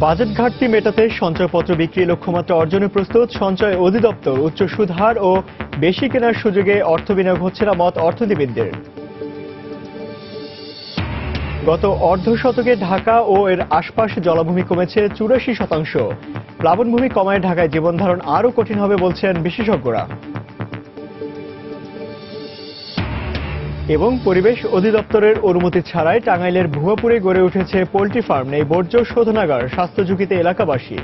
Budget ঘাটতি মেটাতে সঞ্চয়পত্র বিক্রি লক্ষ্যমাত্রা অর্জনে প্রস্তুত সঞ্চয় অধিদপ্তর। উচ্চ সুদ হার ও বেশি কেনার সুযোগে অর্থ বিনিয়োগ হচ্ছে না মত অর্থনীতিবিদদের। গত অর্ধ শতকে ঢাকা ও এর আশপাশ জলাভূমি কমেছে 84%। প্লাবনভূমি কমায় ঢাকায় জীবনধারণ আরও কঠিন হবে বলছেন বিশেষজ্ঞরা। এবং পরিবেশ অধিদপ্তরের অনুমতি ছাড়াই টাঙ্গাইলের ভুয়াপুরে গড়ে উঠেছে পোল্ট্রি ফার্ম, নেই বর্জ্য শোধনাগার, স্বাস্থ্য ঝুঁকিতে এলাকাবাসী।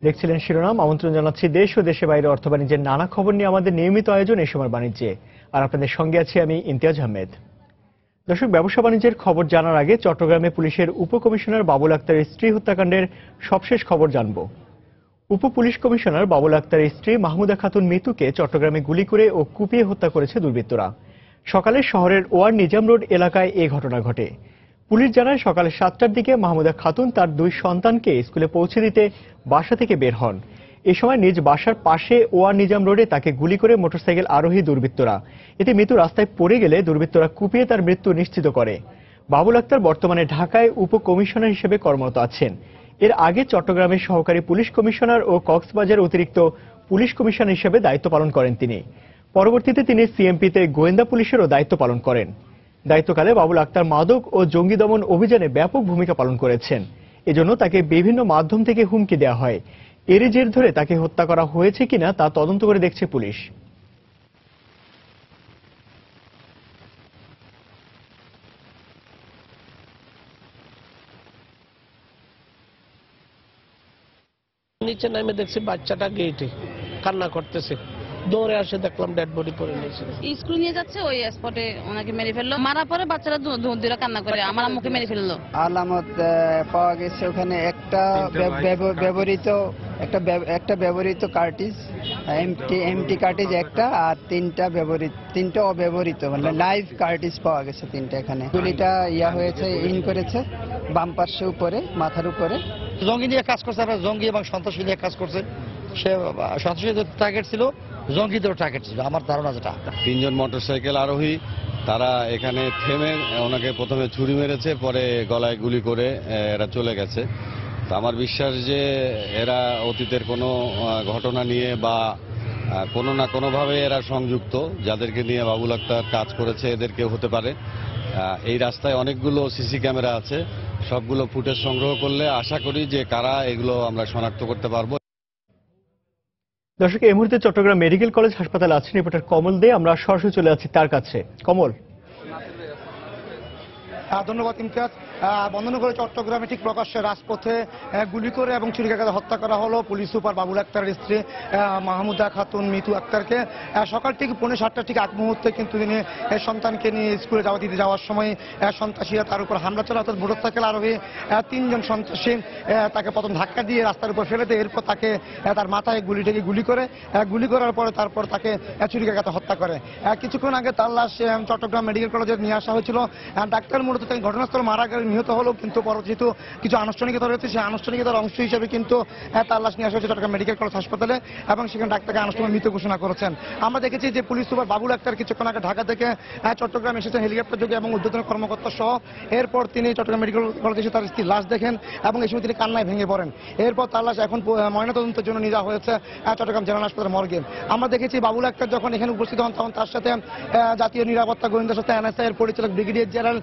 দেখছিলেন শিরোনাম। আমন্ত্রণ জানাচ্ছি দেশ ও দেশের বাইরে অর্থ বাণিজ্যের নানা খবর নিয়ে আমাদের নিয়মিত আয়োজন এই সময় বাণিজ্যে। আর আপনাদের সঙ্গে আছি আমি ইমতিয়াজ আহমেদ। দর্শক, ব্যবসা বাণিজ্যের খবর জানার আগে চট্টগ্রামে পুলিশের উপকমিশনার বাবুল আক্তারের স্ত্রী হত্যাকাণ্ডের সবশেষ খবর জানব। উপ পুলিশ কমিশনার বাবুল আক্তারের স্ত্রী মাহমুদা খাতুন মিতুকে চট্টগ্রামে গুলি করে ও কুপিয়ে হত্যা করেছে দুর্বৃত্তরা। সকালে শহরের ওয়ার নিজাম রোড এলাকায় এই ঘটনা ঘটে। পুলিশ জানায় সকাল 7টার দিকে মাহমুদা খাতুন তার 2 সন্তানকে স্কুলে পৌঁছে দিতে বাসা থেকে বের হন। এ সময় নিজ বাসার পাশে ওয়ার নিজাম রোডে তাকে গুলি করে মোটরসাইকেল আরোহী দুর্বৃত্তরা। এতে মৃত্যু রাস্তায় পড়ে গেলে দুর্বৃত্তরা কুপিয়ে তার মৃত্যু নিশ্চিত করে। বাবুল আক্তার বর্তমানে ঢাকায় উপকমিশনার হিসেবে কর্মরত আছেন। এর আগে চট্টগ্রামের সহকারী পুলিশ কমিশনার ও কক্সবাজার অতিরিক্ত পুলিশ কমিশনার হিসেবে দায়িত্ব পালন করেন তিনি। পরবর্তীতে তিনি সিএমপিতে গোয়েন্দা পুলিশেরও দায়িত্ব পালন করেন। দায়িত্বকালে বাবুল আক্তার মাদক ও জঙ্গি দমন অভিযানে ব্যাপক ভূমিকা পালন করেছেন। এজন্য তাকে বিভিন্ন মাধ্যম থেকে হুমকি দেওয়া হয়। এরই জের ধরে তাকে হত্যা করা হয়েছে কিনা তা তদন্ত করে দেখছে পুলিশ। নিচে নামে দেখছি বাচ্চাটা গেটে কান্না করতেছে, দৌড়ে আসে দেখলাম ডেড বডি পড়ে নিয়েছে। স্কুল নিয়ে যাচ্ছে, ওই স্পটে ওনাকে মেরে ফেললো। মারা পরে বাচ্চারা ধুমধুরা কান্না করে আমার আম্মুকে মেরে ফেললো। আলামত পাওয়া গেছে ওখানে একটা ব্যবহৃত কার্টিজ, এমটি কার্টিজ একটা, আর তিনটা অব্যবহৃত মানে লাইভ কার্টিজ পাওয়া গেছে 3টা। এখানে গুলিটা হয়েছে, ইন করেছে বাম পার্শ্বে উপরে, মাথার উপরে। জঙ্গি নিয়ে কাজ করছে, আমরা জঙ্গি এবং সন্ত্রাসী নিয়ে কাজ করছে। সে সন্ত্রাসীদের টার্গেট ছিল, জঙ্গিদেরও টার্গেট ছিল আমার ধারণা যেটা। 3 জন মোটরসাইকেল আরোহী তারা এখানে থেমে ওনাকে প্রথমে ছুরি মেরেছে, পরে গলায় গুলি করে এরা চলে গেছে। তো আমার বিশ্বাস যে এরা অতীতের কোনো ঘটনা নিয়ে বা কোনো না কোনোভাবে এরা সংযুক্ত, যাদেরকে নিয়ে বাবুল আক্তার কাজ করেছে এদেরকেও হতে পারে। এই রাস্তায় অনেকগুলো সিসি ক্যামেরা আছে, সবগুলো ফুটেজ সংগ্রহ করলে আশা করি যে কারা, এগুলো আমরা শনাক্ত করতে পারবো। দর্শক, এই মুহূর্তে চট্টগ্রাম মেডিকেল কলেজ হাসপাতালে আছেন রিপোর্টার কমল দে। আমরা সরাসরি চলে যাচ্ছি তার কাছে। কমল। ধন্যবাদ ইমতিয়াজ। বন্দনগরে চট্টগ্রামে ঠিক প্রকাশ্যে রাজপথে গুলি করে এবং ছুরিকাঘাতে হত্যা করা হলো পুলিশ সুপার বাবুল আক্তারের স্ত্রী মাহমুদা খাতুন মিতু আক্তারকে। সকাল ঠিক 6:45 ঠিক আগ মুহূর্তে কিন্তু তিনি সন্তানকে নিয়ে স্কুলে দিতে যাওয়ার সময় সন্ত্রাসীরা তার উপর হামলা চালায়। অর্থাৎ মোটরসাইকেল আরোহী 3 জন সন্ত্রাসী তাকে প্রথম ধাক্কা দিয়ে রাস্তার উপর ফেলে দেয়। এরপর তাকে তার মাথায় গুলি করার পরে তারপর তাকে ছুরিকাঘাতে হত্যা করে। কিছুক্ষণ আগে তার লাশ চট্টগ্রাম মেডিকেল কলেজে নিয়ে আসা হয়েছিল। ডাক্তার মূলত ঘটনাস্থল মারা গেলে নিহত হলো, কিন্তু পরবর্তীতে কিছু আনুষ্ঠানিকতা রয়েছে, সেই আনুষ্ঠানিকতার অংশ হিসেবে কিন্তু তার লাশ নিয়ে আসা হয়েছে চট্টগ্রাম মেডিকেল কলেজ হাসপাতালে এবং সেখানে ডাক্তারকে আনুষ্ঠানিক মৃত ঘোষণা করেছেন। আমরা দেখেছি যে পুলিশ সুপার বাবুল আক্তার কিছুক্ষণ আগে ঢাকা থেকে চট্টগ্রাম এসেছেন হেলিকপ্টার যোগে এবং ঊর্ধ্বতন কর্মকর্তা সহ। এরপর তিনি চট্টগ্রাম মেডিকেল কলেজে এসে তার স্ত্রীর লাশ দেখেন এবং এই সময় তিনি কান্নায় ভেঙে পড়েন। এরপর তার লাশ এখন ময়নাতদন্তের জন্য নিয়ে যাওয়া হয়েছে চট্টগ্রাম জেনারেল হাসপাতালের মর্গে। আমরা দেখেছি বাবুল আক্তার যখন এখানে উপস্থিত হন তখন তার সাথে জাতীয় নিরাপত্তা গোয়েন্দা সংস্থা এনএসআই এর পরিচালক ব্রিগেডিয়ার জেনারেল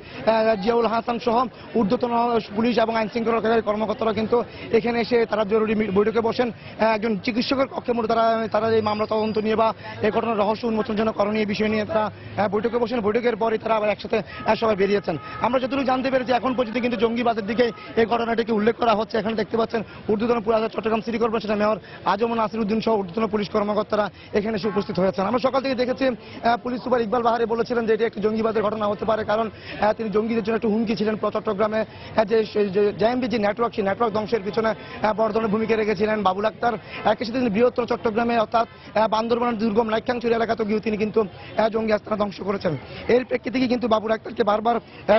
জিয়াউল হাসান সহ ঊর্ধ্বতন পুলিশ এবং আইন শৃঙ্খলা কর্মকর্তারা কিন্তু এখানে এসে তারা জরুরি বৈঠকে বসেন। একজন চিকিৎসকের পক্ষে মূলত তারা এই মামলা তদন্ত নিয়ে বা এই ঘটনার রহস্য উন্মোচন জন্য করণীয় বিষয় নিয়ে তারা বৈঠকে বসেন। বৈঠকের পরে তারা আবার একসাথে সবাই বেরিয়েছেন। আমরা যতটুকু জানতে পেরেছি এখন পর্যন্ত কিন্তু জঙ্গিবাদের দিকে এই ঘটনাটিকে উল্লেখ করা হচ্ছে। এখানে দেখতে পাচ্ছেন ঊর্ধ্বতন চট্টগ্রাম সিটি কর্পোরেশনের মেয়র আজম নাসির উদ্দিন সহ ঊর্ধ্বতন পুলিশ কর্মকর্তারা এখানে এসে উপস্থিত হয়েছেন। আমরা সকাল থেকে দেখেছি পুলিশ সুপার ইকবাল বাহারি বলেছিলেন যে এটি একটি জঙ্গিবাদের ঘটনা হতে পারে, কারণ তিনি জঙ্গি বাহিনীর জন্য একটু হুমকি ছিলেন। চট্টগ্রামে যে জেএমবি যে নেটওয়ার্ক, সেই নেটওয়ার্ক ধ্বংসের পিছনে বড় ধরনের ভূমিকা রেখেছিলেন বাবুল আক্তার। একই সাথে তিনি বৃহত্তর চট্টগ্রামে অর্থাৎ বান্দরবানের দুর্গম লাইখাংচুরি এলাকাতে গিয়েও তিনি কিন্তু জঙ্গি আস্তানা ধ্বংস করেছেন। এর প্রেক্ষিতে কিন্তু বাবুল আক্তারকে বারবার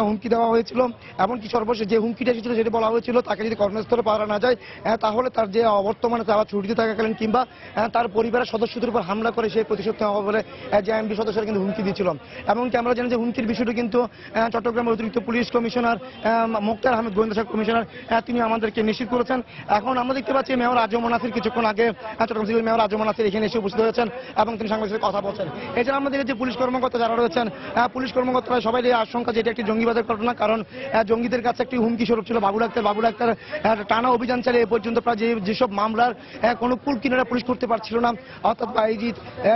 হুমকি দেওয়া হয়েছিল। এমনকি সর্বশেষ যে হুমকিটা এসেছিল যেটি বলা হয়েছিল, তাকে যদি কর্মস্থলে পাওয়া না যায় তাহলে তার যে অবর্তমানে তারা ছুটিতে থাকাকালীন কিংবা তার পরিবারের সদস্যদের উপর হামলা করে সেই প্রতিশোধ নেওয়া বলে জেএমবি সদস্যরা কিন্তু হুমকি দিয়েছিল। এমনকি আমরা জানি যে হুমকির বিষয়টি কিন্তু চট্টগ্রামের অতিরিক্ত পুলিশ কমিশনার মোক্তার আহমেদ গোয়েন্দা শাখা কমিশনার তিনি আমাদেরকে নিশ্চিত করেছেন। এখন আমরা দেখতে পাচ্ছি মেয়র আজম নাসির কিছুক্ষণ আগে চট্টগ্রাম সিভিল মেয়র আজম নাসির এখানে এসে উপস্থিত হয়েছেন এবং তিনি সাংবাদিকদের কথা বলছেন। এছাড়া আমাদের যে পুলিশ কর্মকর্তা যারা রয়েছেন, পুলিশ কর্মকর্তারা সবাই আশঙ্কা যে এটি একটি জঙ্গিবাদের ঘটনা, কারণ জঙ্গিদের কাছে একটি হুমকি স্বরূপ ছিল বাবুল আক্তার। বাবুল আক্তার টানা অভিযান চালিয়ে এ পর্যন্ত প্রায় যেসব মামলার কোনো কুল কিনারা পুলিশ করতে পারছিল না, অর্থাৎ বাইজিৎ,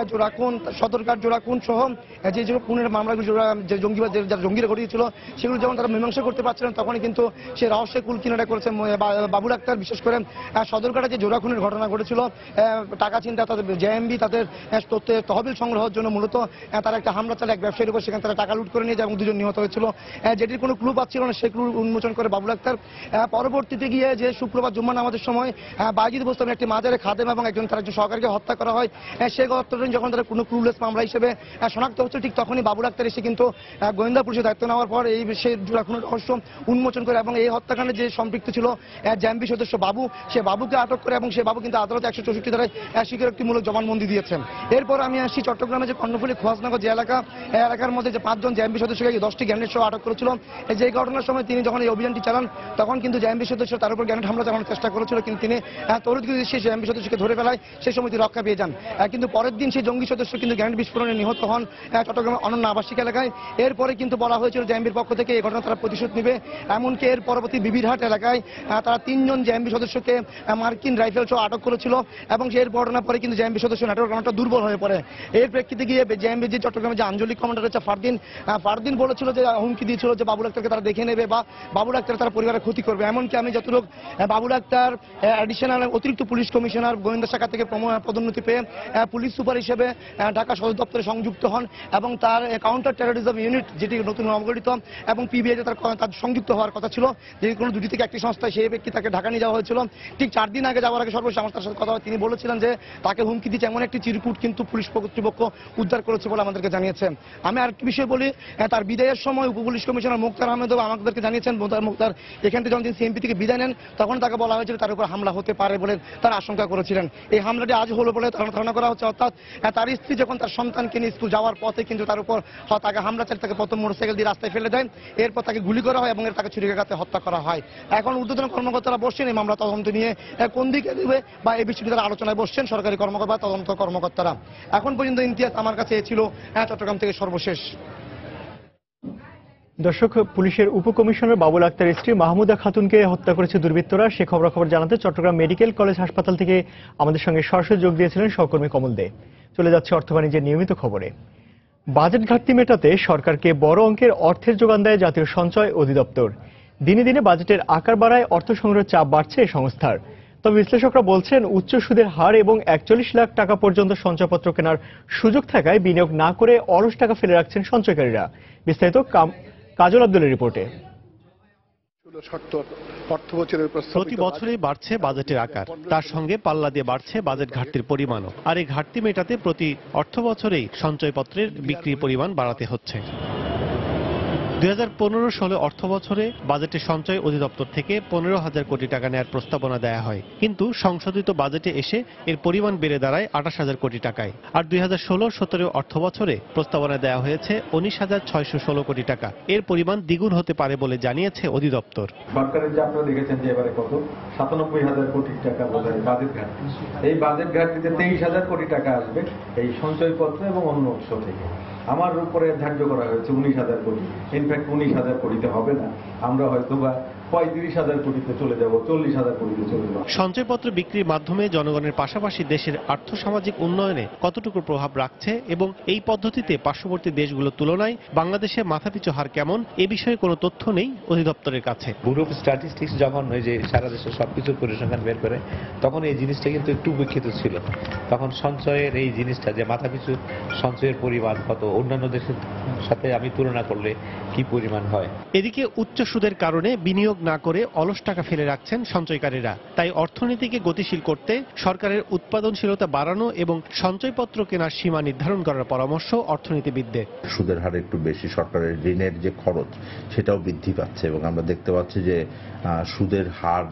জোড়াকুন, সদরঘাট, জোড়াকুন সহ যে পুনের মামলাগুলো যে জঙ্গিবাদ যারা জঙ্গিরা ঘটিয়েছিল সেগুলো যখন তারা মীমাংসা করতে পারছিলেন তখনই কিন্তু সে রহস্যে কুল কিনারা করেছে বাবুল আক্তার। বিশেষ করে সদরঘাটে যে জোড়াখুনের ঘটনা ঘটেছিল, টাকা চিন্তা তাদের জেএমবি তাদের তহবিল সংগ্রহের জন্য মূলত তারা একটা হামলা চালায় এক ব্যবসায়ীর উপর, সেখানে তারা টাকা লুট করে নিয়ে যায় এবং দুজন নিহত হয়েছিল। যেটির কোনো ক্লু পাচ্ছিল না, সেই ক্লু উন্মোচন করে বাবুল আক্তার। পরবর্তীতে গিয়ে যে শুক্রবার জুম্মা নামাজের সময় বাইজিদ বোস্তামের একটি মাজারে খাদেম এবং তার একজন সহকারীকে হত্যা করা হয়, সেই ঘটনাটি যখন তারা কোনো ক্লুলেস মামলা হিসেবে শনাক্ত হচ্ছে, ঠিক তখনই বাবুল আক্তার এসে কিন্তু গোয়েন্দা পুলিশের দায়িত্ব নেওয়ার পর এই সেই জোড়াখুনের রহস্য উন্মোচন করে এবং এই হত্যাকাণ্ডে যে সম্পৃক্ত ছিল জেএমবি সদস্য বাবু, সে বাবুকে আটক করে এবং সে বাবু কিন্তু আদালতে 164 ধারায় স্বীকারোক্তিমূলক জবানবন্দি দিয়েছেন। এরপর আমি আসছি চট্টগ্রামে যে কর্ণফুলী খোয়াজনগর যে এলাকার মধ্যে যে 5 জন জেএমবি সদস্যকে 10টি গ্রেনেড সহ আটক করেছিল। যে ঘটনার সময় তিনি যখন এই অভিযানটি চালান তখন কিন্তু জেএমবি সদস্য তার উপর গ্রেনেড হামলা চালানোর চেষ্টা করেছিল, কিন্তু তিনি তড়িৎ গতিতে সেই জেএমবি সদস্যকে ধরে ফেলায় সেই সময় তিনি রক্ষা পেয়ে যান। কিন্তু পরের দিন সেই জঙ্গি সদস্য কিন্তু গ্রেনেড বিস্ফোরণে নিহত হন চট্টগ্রামের অনন্য আবাসিক এলাকায়। এরপরে কিন্তু বলা হয়েছিল জেএমবির পক্ষ থেকে এই ঘটনা তারা প্রতিশোধ নেবে। এমনকি এর পরবর্তী বিবিরহাট এলাকায় তারা 3 জন জেএমবি সদস্যকে মার্কিন রাইফেল সহ আটক করেছিল এবং সেই ঘটনার পরে কিন্তু জেএমবি সদস্য নেটওয়ার্ক অনেকটা দুর্বল হয়ে পড়ে। এর প্রেক্ষিতে গিয়ে জেএমবি যে চট্টগ্রামের যে আঞ্চলিক কমান্ডার হচ্ছে ফারদিন বলেছিল যে হুমকি দিয়েছিল যে বাবুল আক্তারকে তারা দেখে নেবে বা বাবুল আক্তার তারা পরিবারের ক্ষতি করবে। এমনকি আমি যতটুকু বাবুল আক্তার অ্যাডিশনাল অতিরিক্ত পুলিশ কমিশনার গোয়েন্দা শাখা থেকে পদোন্নতি পেয়ে পুলিশ সুপার হিসেবে ঢাকা সদর দপ্তরে সংযুক্ত হন এবং তার কাউন্টার টেরোরিজম ইউনিট যেটি নতুন নবগঠিত এবং পিবিআই তার সংযুক্ত হওয়ার কথা ছিল, যে কোনো 2টি থেকে একটি সংস্থায়, সেই ব্যক্তি তাকে ঢাকা নিয়ে যাওয়া হয়েছিল। ঠিক 4 দিন আগে যাওয়ার আগে সর্বশেষ আমার তার সাথে কথা হয়, তিনি বলেছিলেন যে তাকে হুমকি দিচ্ছে এমন একটি চিরকুট কিন্তু পুলিশ কর্তৃপক্ষ উদ্ধার করেছে বলে আমাদেরকে জানিয়েছে। আমি আরেকটি বিষয় বলি, তার বিদায়ের সময় উপপুলিশ কমিশনার মোক্তার আহমেদও আমাদেরকে জানিয়েছেন মোক্তার এখান থেকে যখন তিনি সিএমপি থেকে বিদায় নেন তখন তাকে বলা হয়েছিল তার উপর হামলা হতে পারে বলে তারা আশঙ্কা করেছিলেন। এই হামলাটি আজ হলো বলে ধারণা করা হচ্ছে, অর্থাৎ তার স্ত্রী যখন তার সন্তানকে নিয়ে স্কুল যাওয়ার পথে কিন্তু তার উপর তাকে হামলা চালিয়ে তাকে প্রথম মোটরসাইকেল দিয়ে রাস্তায় ফেলে দেয়, এরপর তাকে গুলি করা হয় এবং তাকে ছুরিকাঘাতে হত্যা করা হয়। এখন ঊর্ধ্বতন কর্মকর্তারা বসছেন এই মামলা তদন্ত নিয়ে কোন দিকে দেবে বা এই বিষয়টি তারা আলোচনায় বসছেন সরকারি কর্মকর্তা তদন্ত কর্মকর্তারা। এখন পর্যন্ত ইমতিয়াজ আমার কাছে ছিল চট্টগ্রাম থেকে সর্বশেষ। দর্শক, পুলিশের উপকমিশনার বাবুল আক্তারের স্ত্রী মাহমুদা খাতুনকে হত্যা করেছে দুর্বৃত্তরা, সে খবরাখবর জানাতে চট্টগ্রাম মেডিকেল কলেজ হাসপাতাল থেকে আমাদের সঙ্গে সরাসরি যোগ দিয়েছিলেন সহকর্মী কমল দে। চলে যাচ্ছে অর্থ বাণিজ্যের নিয়মিত খবরে। বাজেট ঘাটতি মেটাতে সরকারকে বড় অঙ্কের অর্থের যোগান দেয় জাতীয় সঞ্চয় অধিদপ্তর। দিনে দিনে বাজেটের আকার বাড়ায় অর্থ সংগ্রহের চাপ বাড়ছে এই সংস্থার। তবে বিশ্লেষকরা বলছেন উচ্চ সুদের হার এবং 41 লাখ টাকা পর্যন্ত সঞ্চয়পত্র কেনার সুযোগ থাকায় বিনিয়োগ না করে অলস টাকা ফেলে রাখছেন সঞ্চয়কারীরা। বিস্তারিত কাজল আব্দুলের রিপোর্টে। প্রতি বছরই বাড়ছে বাজেটের আকার, তার সঙ্গে পাল্লা দিয়ে বাড়ছে বাজেট ঘাটতির পরিমাণও। আর এই ঘাটতি মেটাতে প্রতি অর্থ বছরেই সঞ্চয়পত্রের বিক্রির পরিমাণ বাড়াতে হচ্ছে। 2015-16 অর্থ বছরে বাজেটের সঞ্চয় অধিদপ্তর থেকে 15,000 কোটি টাকা নেয়ার প্রস্তাবনা দেয়া হয়, কিন্তু সংশোধিত বাজেটে এসে এর পরিমাণ বেড়ে দাঁড়ায় 28,000 কোটি টাকায়। আর 2016-17 অর্থ বছরে প্রস্তাবনা দেয়া হয়েছে 19,616 কোটি টাকা। এর পরিমাণ দ্বিগুণ হতে পারে বলে জানিয়েছে অধিদপ্তর। সরকারের যে আপনারা দেখেছেন যে এবারে কত 97,000 কোটি টাকা বোধহয় বাজেট ঘাটতি। এই বাজেট ঘাটতিতে 23,000 কোটি টাকা আসবে এই সঞ্চয়পত্র এবং অন্য উৎস থেকে। আমার উপরে ধার্য করা হয়েছে 19,000 কোটি। ইনফ্যাক্ট 19,000 কোটিতে হবে না, আমরা হয়তো বা 35,000 কোটিতে চলে যাব, 40,000 কোটিতে চলে যাব। সঞ্চয়পত্র বিক্রির মাধ্যমে জনগণের পাশাপাশি দেশের আর্থসামাজিক উন্নয়নে কতটুকু প্রভাব রাখছে এবং এই পদ্ধতিতে পার্শ্ববর্তী দেশগুলোর তুলনায় বাংলাদেশে মাথাপিছু হার কেমন এ বিষয়ে কোনো তথ্য নেই অধিদপ্তরের কাছে। ব্যুরো অফ স্ট্যাটিস্টিক্স যখন ওই যে সারা দেশের সবকিছুর পরিসংখ্যান বের করে তখন এই জিনিসটা কিন্তু একটু উপেক্ষিত ছিল। তখন সঞ্চয়ের এই জিনিসটা যে মাথাপিছু সঞ্চয়ের পরিমাণ কত অন্যান্য দেশের সাথে আমি তুলনা করলে কি পরিমাণ হয়। এদিকে উচ্চ সুদের কারণে বিনিয়োগ না করে অলস টাকা ফেলে রাখছেন সঞ্চয়কারীরা। তাই অর্থনীতিকে গতিশীল করতে সরকারের উৎপাদনশীলতা বাড়ানো এবং সঞ্চয়পত্র কেনার সীমা নির্ধারণ করার পরামর্শ অর্থনীতিবিদদের। সুদের হার একটু বেশি, সরকারের ঋণের যে খরচ সেটাও বৃদ্ধি পাচ্ছে এবং আমরা দেখতে পাচ্ছি যে সুদের হার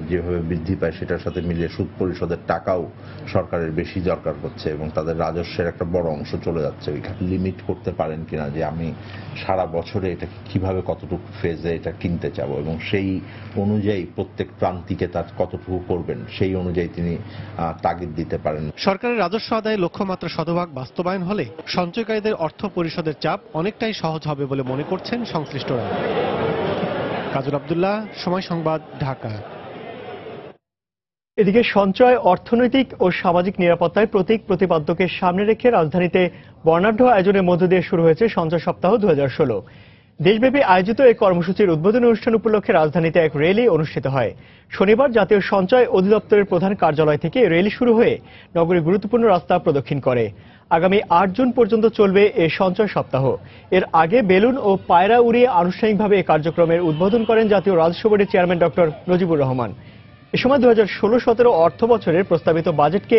যেভাবে বৃদ্ধি পায় সেটার সাথে মিলিয়ে সুদ পরিশোধের টাকাও সরকারের বেশি দরকার হচ্ছে এবং তাদের রাজস্বের একটা বড় অংশ চলে যাচ্ছে ওইখানে। লিমিট করতে পারেন কিনা যে আমি সারা বছরে এটা কিভাবে কতটুকু ফেজে এটা কিনতে চাবো এবং সেই অনুযায়ী প্রত্যেক প্রান্তিকে তার কতটুকু করবেন সেই অনুযায়ী তিনি তাগিদ দিতে পারেন। সরকারের রাজস্ব আদায়ে লক্ষ্যমাত্রা শতভাগ বাস্তবায়ন হলে সঞ্চয়কারীদের অর্থ পরিশোধের চাপ অনেকটাই সহজ হবে বলে মনে করছেন সংশ্লিষ্টরা। কাজল আব্দুল্লাহ, সময় সংবাদ, ঢাকা। এদিকে সঞ্চয়, অর্থনৈতিক ও সামাজিক নিরাপত্তায় প্রতীক প্রতিপাদ্যকে সামনে রেখে রাজধানীতে বর্ণাঢ্য আয়োজনের মধ্য দিয়ে শুরু হয়েছে সঞ্চয় সপ্তাহ 2016। দেশব্যাপী আয়োজিত এই কর্মসূচির উদ্বোধনী অনুষ্ঠান উপলক্ষে রাজধানীতে এক র্যালি অনুষ্ঠিত হয়। শনিবার জাতীয় সঞ্চয় অধিদপ্তরের প্রধান কার্যালয় থেকে র্যালি শুরু হয়ে নগরীর গুরুত্বপূর্ণ রাস্তা প্রদক্ষিণ করে। আগামী 8 জুন পর্যন্ত চলবে এই সঞ্চয় সপ্তাহ। এর আগে বেলুন ও পায়রা উড়িয়ে আনুষ্ঠানিকভাবে এই কার্যক্রমের উদ্বোধন করেন জাতীয় রাজস্ব বোর্ডের চেয়ারম্যান ডক্টর নজিবুর রহমান। এ সময় 2016-17 অর্থ বছরের প্রস্তাবিত বাজেটকে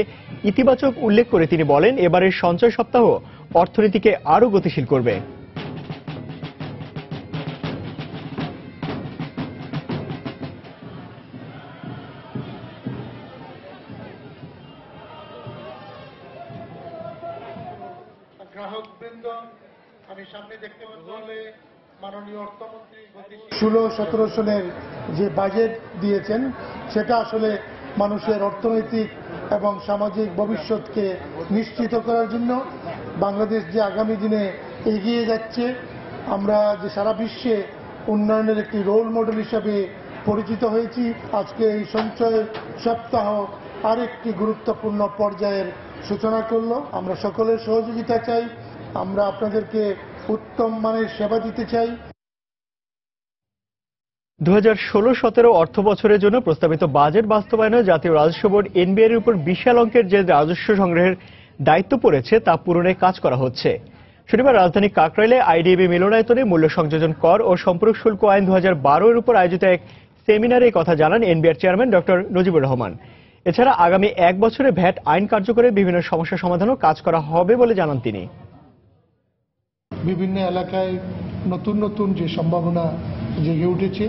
ইতিবাচক উল্লেখ করে তিনি বলেন, এবারের সঞ্চয় সপ্তাহ অর্থনীতিকে আরও গতিশীল করবে। গ্রাহকবৃন্দ, আমি সামনে দেখতে পাচ্ছি মাননীয় অর্থমন্ত্রী 16-17 সনের যে বাজেট দিয়েছেন সেটা আসলে মানুষের অর্থনৈতিক এবং সামাজিক ভবিষ্যৎকে নিশ্চিত করার জন্য বাংলাদেশ যে আগামী দিনে এগিয়ে যাচ্ছে, আমরা যে সারা বিশ্বে উন্নয়নের একটি রোল মডেল হিসাবে পরিচিত হয়েছি, আজকে এই সঞ্চয় সপ্তাহ আরেকটি গুরুত্বপূর্ণ পর্যায়ের সূচনা করল। আমরা সকলের সহযোগিতা চাই, আমরা আপনাদেরকে উত্তম মানের সেবা দিতে চাই। 2016-17 অর্থ বছরের জন্য প্রস্তাবিত বাজেট বাস্তবায়নে জাতীয় রাজস্ব বোর্ড এনবিআর এর উপর বিশাল অঙ্কের যে রাজস্ব সংগ্রহের দায়িত্ব পড়েছে তা পূরণে কাজ করা হচ্ছে। শনিবার রাজধানী কাকরাইলে আইডিবি মিলনায়তনে মূল্য সংযোজন কর ও সম্পর্ক শুল্ক আইন 2012 এর উপর আয়োজিত এক সেমিনারে এই কথা জানান NBR chairman doctor Najibur Rahman. এছাড়া আগামী 1 বছরে ভ্যাট আইন কার্যকরে বিভিন্ন সমস্যা সমাধানও কাজ করা হবে বলে জানান তিনি। বিভিন্ন এলাকায় নতুন নতুন যে সম্ভাবনা জেগে উঠেছে,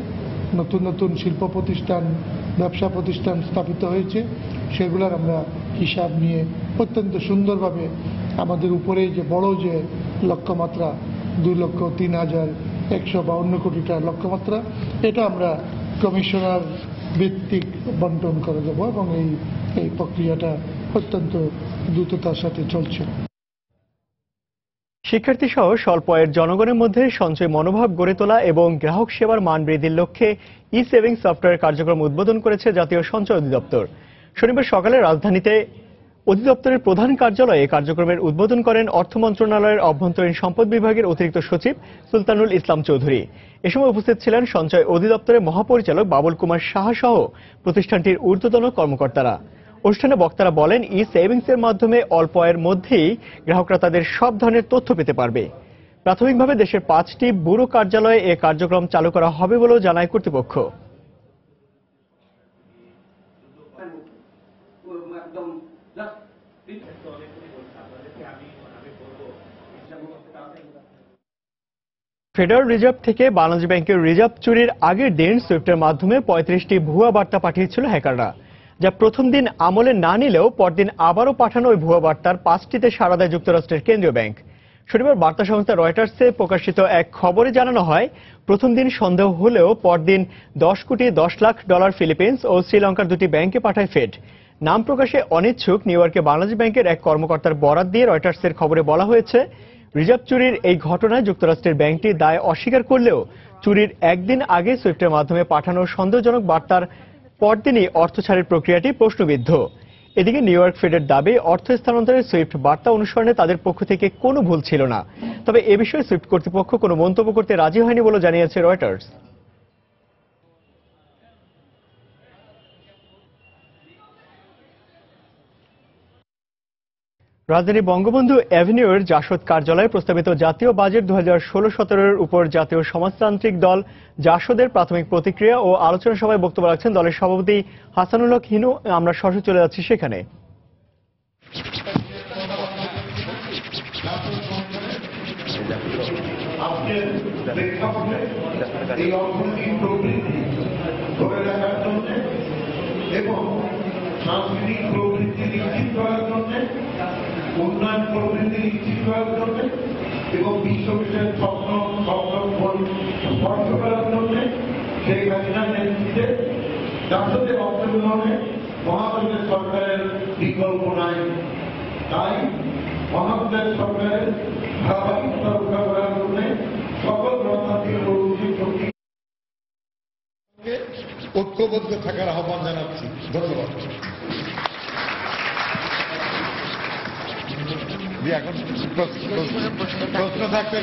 নতুন নতুন শিল্প প্রতিষ্ঠান, ব্যবসা প্রতিষ্ঠান স্থাপিত হয়েছে, সেগুলোর আমরা হিসাব নিয়ে অত্যন্ত সুন্দরভাবে আমাদের উপরে যে বড় যে লক্ষ্যমাত্রা 2,03,152 কোটি টাকার লক্ষ্যমাত্রা, এটা আমরা কমিশনার ভিত্তিক বন্টন করে দেব এবং এই প্রক্রিয়াটা অত্যন্ত দ্রুততার সাথে চলছে। শিক্ষার্থী সহ স্বল্প আয়ের জনগণের মধ্যে সঞ্চয় মনোভাব গড়ে তোলা এবং গ্রাহক সেবার মান বৃদ্ধির লক্ষ্যে ই সেভিং সফটওয়্যার কার্যক্রম উদ্বোধন করেছে জাতীয় সঞ্চয় অধিদপ্তর। শনিবার সকালে রাজধানীতে অধিদপ্তরের প্রধান কার্যালয়ে কার্যক্রমের উদ্বোধন করেন অর্থ মন্ত্রণালয়ের অভ্যন্তরীণ সম্পদ বিভাগের অতিরিক্ত সচিব সুলতানুল ইসলাম চৌধুরী। এ সময় উপস্থিত ছিলেন সঞ্চয় অধিদপ্তরের মহাপরিচালক বাবুল কুমার সাহা সহ প্রতিষ্ঠানটির ঊর্ধ্বতন কর্মকর্তারা। অনুষ্ঠানে বক্তারা বলেন, ই সেভিংস এর মাধ্যমে অল্প আয়ের মধ্যেই গ্রাহকরা তাদের সব ধরনের তথ্য পেতে পারবে। প্রাথমিকভাবে দেশের 5টি ব্যুরো কার্যালয়ে এ কার্যক্রম চালু করা হবে বলেও জানায় কর্তৃপক্ষ। ফেডারেল রিজার্ভ থেকে বাংলাদেশ ব্যাংকের রিজার্ভ চুরির আগের দিন সুইফটের মাধ্যমে 35টি ভুয়া বার্তা পাঠিয়েছিল হ্যাকাররা, যা প্রথম দিন আমলে না নিলেও পরদিন আবারও পাঠানো ওই ভুয়া বার্তার 5টিতে সাড়া দেয় যুক্তরাষ্ট্রের কেন্দ্রীয় ব্যাংক। শনিবার বার্তা সংস্থা রয়টার্সে প্রকাশিত এক খবরে জানানো হয়, প্রথম দিন সন্দেহ হলেও পরদিন $10,10,00,000 ফিলিপিন্স ও শ্রীলঙ্কার 2টি ব্যাংকে পাঠায় ফেড। নাম প্রকাশে অনিচ্ছুক নিউ ইয়র্কে বাংলাদেশ ব্যাংকের এক কর্মকর্তার বরাত দিয়ে রয়টার্সের খবরে বলা হয়েছে, রিজার্ভ চুরির এই ঘটনায় যুক্তরাষ্ট্রের ব্যাংকটি দায় অস্বীকার করলেও চুরির একদিন আগে সুইফটের মাধ্যমে পাঠানো সন্দেহজনক বার্তার পরদিনই অর্থ ছাড়ের প্রক্রিয়াটি প্রশ্নবিদ্ধ। এদিকে নিউ ইয়র্ক ফেডের দাবি অর্থ স্থানান্তরের সুইফট বার্তা অনুসরণে তাদের পক্ষ থেকে কোনো ভুল ছিল না। তবে এ বিষয়ে সুইফট কর্তৃপক্ষ কোনো মন্তব্য করতে রাজি হয়নি বলে জানিয়েছে রয়টার্স। রাজধানী বঙ্গবন্ধু অ্যাভিনিউর জাসদ কার্যালয়ে প্রস্তাবিত জাতীয় বাজেট 2016-17 উপর জাতীয় সমাজতান্ত্রিক দল জাসদের প্রাথমিক প্রতিক্রিয়া ও আলোচনা সভায় বক্তব্য রাখছেন দলের সভাপতি হাসানুল হক হিনু। আমরা সরাসরি চলে যাচ্ছি সেখানে। সাংস্কৃতিক প্রবৃত্তি নিশ্চিত করার জন্য, উন্নয়ন প্রবৃত্তি নিশ্চিত করার জন্য এবং বিশ্ববিদ্যালয়ের স্বপ্ন স্পষ্ট করার জন্য শেখ হাসিনার নেতৃত্বে জাসদের অংশগ্রহণে মহাজোটের সরকারের বিকল্প নাই। তাই মহাজোটের সরকারের ধারাবাহিকতা রক্ষা করার জন্য সকল গণতান্ত্রিক শক্তি ঐক্যবদ্ধ থাকার আহ্বান জানাচ্ছি। ধন্যবাদ। এখন প্রশ্ন থাকলে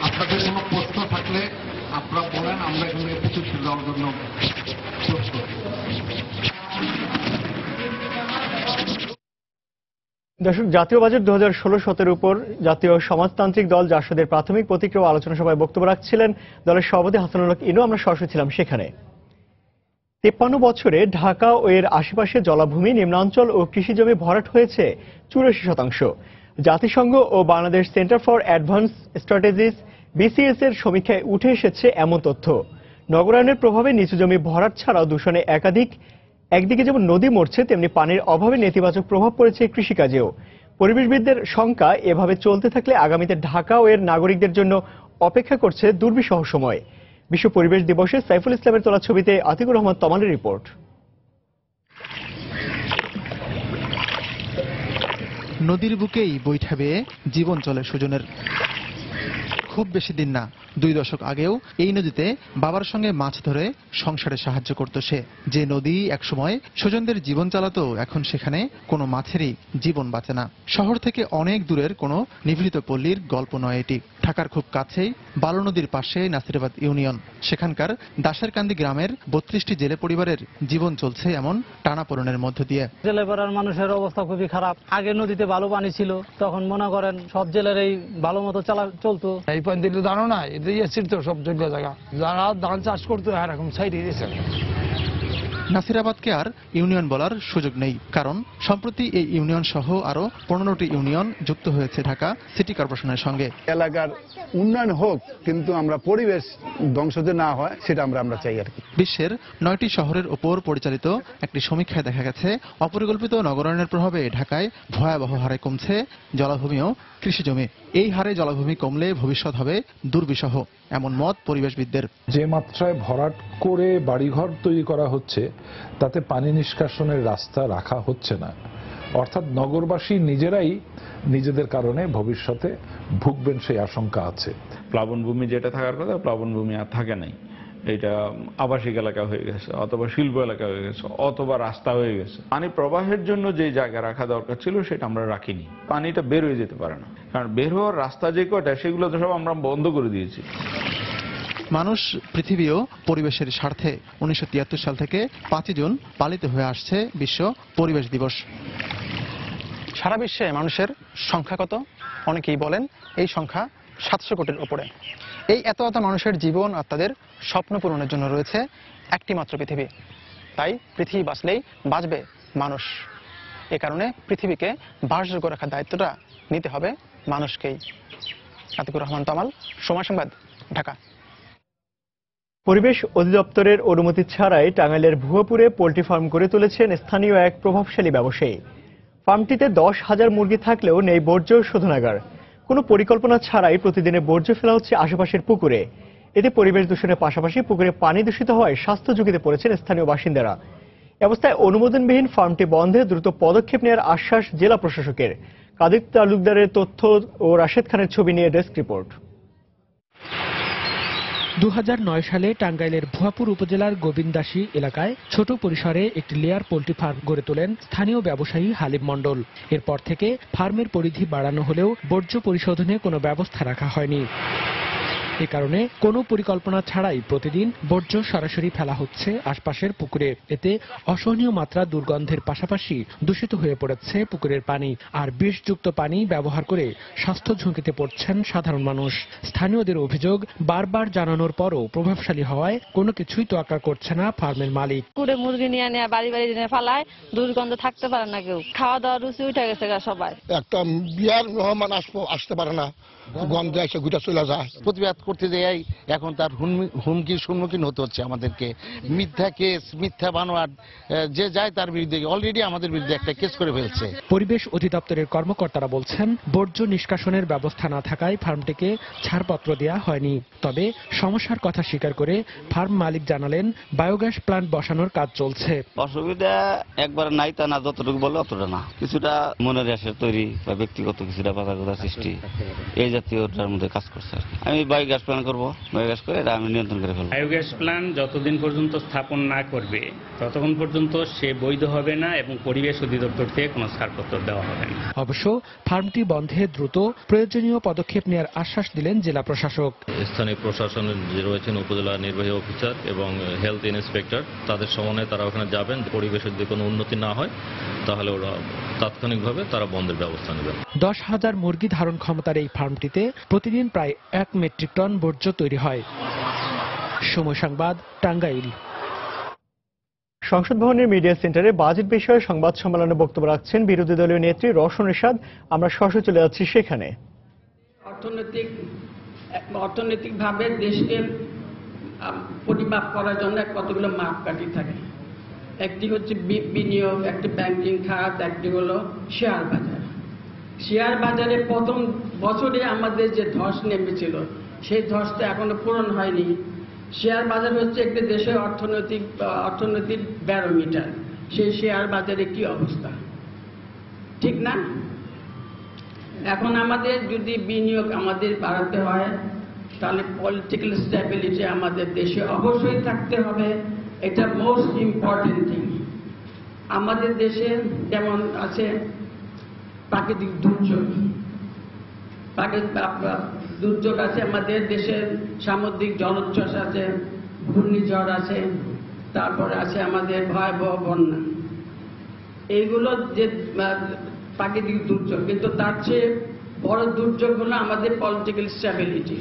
আপনাদের কোনো প্রশ্ন থাকলে আপনারা বলেন, আমরা এখান থেকে প্রতিশ্রুতি দেওয়ার জন্য প্রস্তুত। দর্শক, জাতীয় বাজেট 2016-17 উপর জাতীয় সমাজতান্ত্রিক দল জাসদের প্রাথমিক প্রতিক্রিয়া আলোচনা সভায় বক্তব্য রাখছিলেন দলের সভাপতি হাসানুল হক ইনু। আমরা সরাসরি ছিলাম সেখানে। 53 বছরে ঢাকা ও এর আশেপাশে জলাভূমি, নিম্নাঞ্চল ও কৃষিজমি ভরাট হয়েছে 84%। জাতিসংঘ ও Bangladesh centre for advance strategies BCS এর সমীক্ষায় উঠে এসেছে এমন তথ্য। নগরায়নের প্রভাবে নিচু জমি ভরাট ছাড়াও দূষণে একদিকে যেমন নদী মরছে, তেমনি পানির অভাবে নেতিবাচক প্রভাব পড়েছে কৃষিকাজেও। পরিবেশবিদদের শঙ্কা, এভাবে চলতে থাকলে আগামীতে ঢাকা ও এর নাগরিকদের জন্য অপেক্ষা করছে দুর্বিষহ সময়। বিশ্ব পরিবেশ দিবসে সাইফুল ইসলামের তোলা ছবিতে আতিকুর রহমান তমালের রিপোর্ট। নদীর বুকেই বৈঠা বেয়ে জীবন চলে সুজনের। খুব বেশি দিন না, 2 দশক আগেও এই নদীতে বাবার সঙ্গে মাছ ধরে সংসারে সাহায্য করত সে। যে নদী একসময় স্বজনদের জীবন চালাতো, এখন সেখানে কোনো মাছেরই জীবন বাঁচে না। শহর থেকে অনেক দূরের কোনো নিভৃত পল্লীর গল্প নয় এটি। ঢাকার খুব কাছেই বালু নদীর পাশে নাসিরাবাদ ইউনিয়ন। সেখানকার দাসেরকান্দি গ্রামের 32টি জেলে পরিবারের জীবন চলছে এমন টানাপোড়েনের মধ্য দিয়ে। জেলে পাড়ার মানুষের অবস্থা খুবই খারাপ। আগে নদীতে ভালো পানি ছিল, তখন মনে করেন সব জেলের এই ভালো মতো চলতো। এই পানি দিলে জানো না, এটা ছিল সব জায়গা যারা ধান চাষ করতো এরকম সাইডে দিয়েছে। নাসিরাবাদকে আর ইউনিয়ন বলার সুযোগ নেই, কারণ সম্প্রতি এই ইউনিয়ন সহ আরো 15টি ইউনিয়ন যুক্ত হয়েছে ঢাকা সিটি কর্পোরেশনের সঙ্গে। এলাকার উন্নয়ন হোক, কিন্তু আমরা পরিবেশ ধ্বংস যে না হয় সেটা আমরা চাই আর কি। বিশ্বের 9টি শহরের উপর পরিচালিত একটি সমীক্ষায় দেখা গেছে, অপরিকল্পিত নগরায়নের প্রভাবে ঢাকায় ভয়াবহ হারে কমছে জলাভূমি ও কৃষিজমি। এই হারে জলাভূমি কমলে ভবিষ্যৎ হবে দুর্বিষহ, এমন মত পরিবেশবিদদের। যে মাত্রায় ভরাট করে বাড়িঘর তৈরি করা হচ্ছে, তাতে পানি নিষ্কাশনের রাস্তা রাখা হচ্ছে না। অর্থাৎ নগরবাসী নিজেরাই নিজেদের কারণে ভবিষ্যতে ভুগবেন সেই আশঙ্কা আছে। প্লাবনভূমি যেটা থাকার কথা, প্লাবনভূমি আর থাকে নাই। এটা আবাসিক এলাকা হয়ে গেছে, অথবা শিল্প এলাকা হয়ে গেছে, অথবা রাস্তা হয়ে গেছে। পানি প্রবাহের জন্য যে জায়গা রাখা দরকার ছিল সেটা আমরা রাখিনি। পানিটা বের হয়ে যেতে পারে না, কারণ বের হওয়ার রাস্তা যে কয়টা সেগুলো তো সব আমরা বন্ধ করে দিয়েছি। মানুষ, পৃথিবীও পরিবেশের স্বার্থে 1973 সাল থেকে 5 জুন পালিত হয়ে আসছে বিশ্ব পরিবেশ দিবস। সারা বিশ্বে মানুষের সংখ্যা কত? অনেকেই বলেন এই সংখ্যা 700 কোটির উপরে। এই এত মানুষের জীবন আর তাদের স্বপ্ন পূরণের জন্য রয়েছে একটি মাত্র পৃথিবী। তাই পৃথিবী বাঁচলেই বাঁচবে মানুষ। এ কারণে পৃথিবীকে বাসযোগ্য রাখার দায়িত্বটা নিতে হবে মানুষকেই। আতিকুর রহমান তমাল, সময় সংবাদ, ঢাকা। পরিবেশ অধিদপ্তরের অনুমতি ছাড়াই টাঙ্গাইলের ভুয়াপুরে পোল্ট্রি ফার্ম করে তুলেছেন স্থানীয় এক প্রভাবশালী ব্যবসায়ী। ফার্মটিতে 10,000 মুরগি থাকলেও নেই বর্জ্য শোধনাগার। কোনো পরিকল্পনা ছাড়াই প্রতিদিনে বর্জ্য ফেলা হচ্ছে আশেপাশের পুকুরে। এতে পরিবেশ দূষণের পাশাপাশি পুকুরে পানি দূষিত হওয়ায় স্বাস্থ্য ঝুঁকিতে পড়েছেন স্থানীয় বাসিন্দারা। অবস্থায় অনুমোদনবিহীন ফার্মটি বন্ধে দ্রুত পদক্ষেপ নেওয়ার আশ্বাস জেলা প্রশাসকের। কাদির তালুকদারের তথ্য ও রাশেদ খানের ছবি নিয়ে ডেস্ক রিপোর্ট। 2009 সালে টাঙ্গাইলের ভুয়াপুর উপজেলার গোবিন্দাসী এলাকায় ছোট পরিসরে একটি লেয়ার পোল্ট্রি ফার্ম গড়ে তোলেন স্থানীয় ব্যবসায়ী হালিম মণ্ডল। এরপর থেকে ফার্মের পরিধি বাড়ানো হলেও বর্জ্য পরিশোধনে কোনো ব্যবস্থা রাখা হয়নি। এ কারণে কোনো পরিকল্পনা ছাড়াই প্রতিদিন বর্জ্য সরাসরি ফেলা হচ্ছে আশপাশের পুকুরে। এতে অসহনীয় মাত্রা দুর্গন্ধের পাশাপাশি দূষিত হয়ে পড়েছে পুকুরের পানি। আর বিষযুক্ত পানি ব্যবহার করে স্বাস্থ্য ঝুঁকিতে পড়ছেন সাধারণ মানুষ। স্থানীয়দের অভিযোগ, বারবার জানানোর পরও প্রভাবশালী হওয়ায় কোনো কিছুই তোয়াক্কা করছে না ফার্মের মালিক। পুকুরে মুরগি নিয়ে বাড়ি বাড়ি নিয়ে ফালায়, দুর্গন্ধ থাকতে পারে না কেউ। খাওয়া দাওয়া রুচি উঠে গেছে সবাই। একটা বিয়ার মেহমান আসতে পারে না, গন্ধ এসে ঘুরে চলে যায়। প্রতিবাদ করতে যাই এখন তার হুমকির সম্মুখীন হতে হচ্ছে আমাদেরকে। মিথ্যা কেস, মিথ্যা বানোয়াট, যে যায় তার বিরুদ্ধে অলরেডি আমাদের বিরুদ্ধে একটা কেস করে ফেলছে। পরিবেশ অধিদপ্তরের কর্মকর্তারা বলছেন, বর্জ্য নিষ্কাশনের ব্যবস্থা না থাকায় ফার্মটিকে ছাড়পত্র দেওয়া হয়নি। তবে সমস্যার কথা স্বীকার করে ফার্ম মালিক জানালেন, বায়োগ্যাস প্ল্যান্ট বসানোর কাজ চলছে। অসুবিধা একবার নাই তা না, যতটুকু বলে অতটা না। কিছুটা মনের গ্যাসের তৈরি বা ব্যক্তিগত কিছুটা বাধাগোধা সৃষ্টি এই জাতীয়টার মধ্যে কাজ করছে। আমি বায়োগ্যাস প্ল্যান করবো, বায়োগ্যাস করে এটা আমি নিয়ন্ত্রণ করে ফেলবো। বায়োগ্যাস প্ল্যান্ট যতদিন পর্যন্ত স্থাপন না করবে ততক্ষণ পর্যন্ত সে বৈধ হবে না এবং পরিবেশ অধিদপ্তর থেকে কোনো ছাড়পত্র দেওয়া হবে না। অবশ্য ফার্মটি বন্ধে দ্রুত প্রয়োজনীয় পদক্ষেপ নেওয়ার আশ্বাস দিলেন জেলা প্রশাসক। স্থানীয় প্রশাসনের যে রয়েছেন উপজেলা নির্বাহী অফিসার এবং হেলথ ইন্সপেক্টর, তাদের সমন্বয়ে তারা ওখানে যাবেন। পরিবেশের যদি কোনো উন্নতি না হয় তাহলে ওরা তাৎক্ষণিকভাবে তারা বন্ধের ব্যবস্থা নেবেন। 10,000 মুরগি ধারণ ক্ষমতার এই ফার্মটিতে প্রতিদিন প্রায় 1 মেট্রিক টন বর্জ্য তৈরি হয়। সময় সংবাদ, টাঙ্গাইল। সংসদ ভবনের মিডিয়া সেন্টারে বাজেট বিষয়ে সংবাদ সম্মেলনে বক্তব্য রাখছেন বিরোধী দলীয় নেত্রী রওশন এরশাদ। আমরা সরাসরি চলে যাচ্ছি সেখানে। অর্থনৈতিকভাবে দেশকে পরিমাপ করার জন্য কতগুলো মাপকাঠি থাকে। একটি হচ্ছে বিনিয়োগ, একটি ব্যাংকিং খাত, একটি হলো শেয়ার বাজার। শেয়ার বাজারে প্রথম বছরে আমাদের যে ধস নেমেছিল সেই ধসটা এখনো পূরণ হয়নি। শেয়ার বাজার হচ্ছে একটি দেশের অর্থনৈতিক ব্যারোমিটার। সেই শেয়ার বাজারে কি অবস্থা, ঠিক না? এখন আমাদের যদি বিনিয়োগ আমাদের বাড়াতে হয় তাহলে পলিটিক্যাল স্ট্যাবিলিটি আমাদের দেশে অবশ্যই থাকতে হবে। এটা মোস্ট ইম্পর্টেন্ট থিং। আমাদের দেশে যেমন আছে প্রাকৃতিক দুর্যোগ, দুর্যোগ আছে আমাদের দেশের, সামুদ্রিক জলোচ্ছ্বাস আছে, ঘূর্ণিঝড় আছে, তারপরে আছে আমাদের ভয়াবহ বন্যা। এইগুলো যে প্রাকৃতিক দুর্যোগ, কিন্তু তার চেয়ে বড় দুর্যোগ হলো আমাদের পলিটিক্যাল স্ট্যাবিলিটি,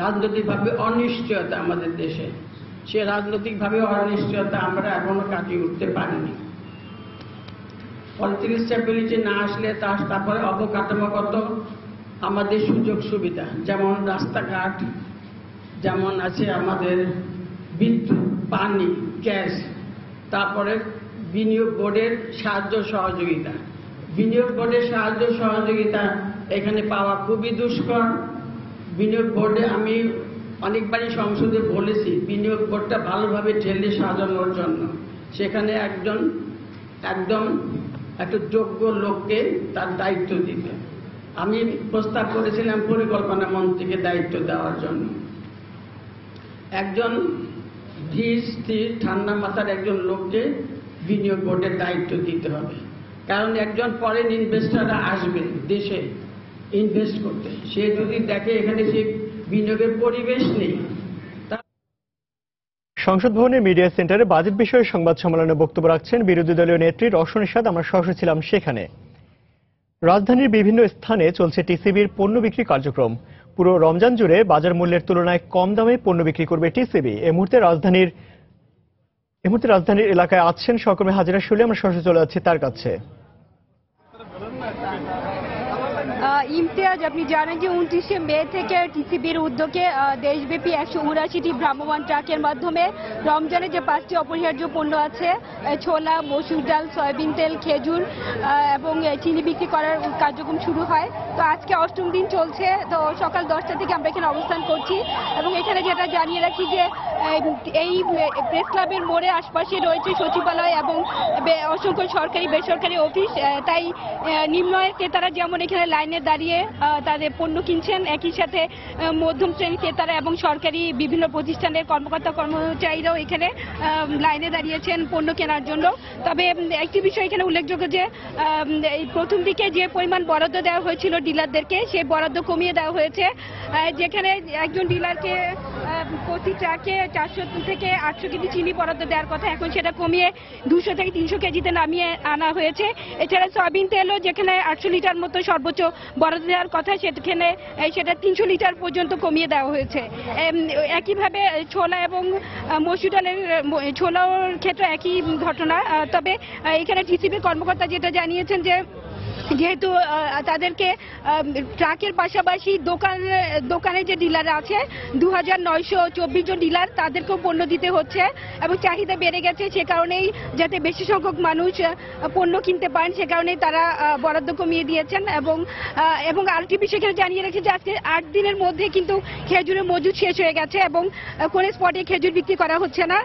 রাজনৈতিকভাবে অনিশ্চয়তা আমাদের দেশে। সে রাজনৈতিকভাবে অনিশ্চয়তা আমরা এখনো কাটিয়ে উঠতে পারিনি। পলিটিক্যাল স্ট্যাবিলিটি না আসলে তারপরে অবকাঠামোগত আমাদের সুযোগ সুবিধা, যেমন রাস্তাঘাট, যেমন আছে আমাদের বিদ্যুৎ, পানি, গ্যাস, তারপরে বিনিয়োগ বোর্ডের সাহায্য সহযোগিতা। বিনিয়োগ বোর্ডের সাহায্য সহযোগিতা এখানে পাওয়া খুবই দুষ্কর। বিনিয়োগ বোর্ডে আমি অনেকবারই সংসদে বলেছি, বিনিয়োগ বোর্ডটা ভালোভাবে ঢেলে সাজানোর জন্য সেখানে একজন একদম একটা যোগ্য লোককে তার দায়িত্ব দিতে। আমি প্রস্তাব করেছিলাম পরিকল্পনা মন্ত্রীকে দায়িত্ব দেওয়ার জন্য। একজন ধীর স্থির ঠান্ডা মাথার একজন লোককে বিনিয়োগ বোর্ডের দায়িত্ব দিতে হবে। কারণ একজন ফরেন ইনভেস্টররা আসবে দেশে ইনভেস্ট করতে, সে যদি দেখে এখানে সে বিনিয়োগের পরিবেশ নেই। সংসদ ভবনের মিডিয়া সেন্টারে বাজেট বিষয়ে সংবাদ সম্মেলনে বক্তব্য রাখছেন বিরোধী দলীয় নেত্রী রওশন এরশাদ। আমরা সরাসরি ছিলাম সেখানে। রাজধানীর বিভিন্ন স্থানে চলছে টিসিবির পণ্য বিক্রি কার্যক্রম। পুরো রমজান জুড়ে বাজার মূল্যের তুলনায় কম দামে পণ্য বিক্রি করবে টিসিবি। এই মুহূর্তে রাজধানীর এলাকায় আছেন সহকর্মী হাজিরা শুলে। আমরা সরাসরি চলে যাচ্ছি তার কাছে। ইমতিয়াজ, আপনি জানেন যে 29শে মে থেকে টিসিবির উদ্যোগে দেশব্যাপী 179টি ভ্রাম্যমাণ ট্রাকের মাধ্যমে রমজানের যে 5টি অপরিহার্য পণ্য আছে, ছোলা, মসুর ডাল, সয়াবিন তেল, খেজুর এবং চিনি বিক্রি করার কার্যক্রম শুরু হয়। তো আজকে 8ম দিন চলছে। তো সকাল 10টা থেকে আমরা এখানে অবস্থান করছি এবং এখানে যেটা জানিয়ে রাখি যে এই প্রেস ক্লাবের মোড়ে আশপাশে রয়েছে সচিবালয় এবং অসংখ্য সরকারি বেসরকারি অফিস। তাই নিম্ন আয়ের ক্রেতারা যেমন এখানে লাইনে দাঁড়িয়ে তাদের পণ্য কিনছেন, একই সাথে মধ্যম শ্রেণীর ক্রেতারা এবং সরকারি বিভিন্ন প্রতিষ্ঠানের কর্মকর্তা কর্মচারীরাও এখানে লাইনে দাঁড়িয়েছেন পণ্য কেনার জন্য। তবে একটি বিষয় এখানে উল্লেখযোগ্য যে এই প্রথম দিকে যে পরিমাণ বরাদ্দ দেওয়া হয়েছিল ডিলারদেরকে, সেই বরাদ্দ কমিয়ে দেওয়া হয়েছে। যেখানে একজন ডিলারকে প্রতি ট্রাকে 400 থেকে 800 কেজি চিনি বরাদ্দ দেওয়ার কথা, এখন সেটা কমিয়ে 200 থেকে 300 কেজিতে নামিয়ে আনা হয়েছে। এছাড়া সয়াবিন তেলও যেখানে 800 লিটার মতো সর্বোচ্চ বরাদ্দ দেওয়ার কথা, সেখানে সেটা 300 লিটার পর্যন্ত কমিয়ে দেওয়া হয়েছে। একইভাবে ছোলা এবং মসুর ডালের ছোলার ক্ষেত্রে একই ঘটনা। তবে এখানে টিসিবির কর্মকর্তা যেটা জানিয়েছেন যে যেহেতু তাদেরকে ট্রাকের পাশাপাশি দোকানে যে ডিলার আছে 2924 জন ডিলার, তাদেরকেও পণ্য দিতে হচ্ছে এবং চাহিদা বেড়ে গেছে। সে কারণেই যাতে বেশি সংখ্যক মানুষ পণ্য কিনতে পারেন, সে কারণেই তারা বরাদ্দ কমিয়ে দিয়েছেন। এবং আরেকটি বিষয় এখানে জানিয়ে রেখেছে যে আজকে 8 দিনের মধ্যে কিন্তু খেজুরের মজুদ শেষ হয়ে গেছে এবং কোনো স্পটে খেজুর বিক্রি করা হচ্ছে না।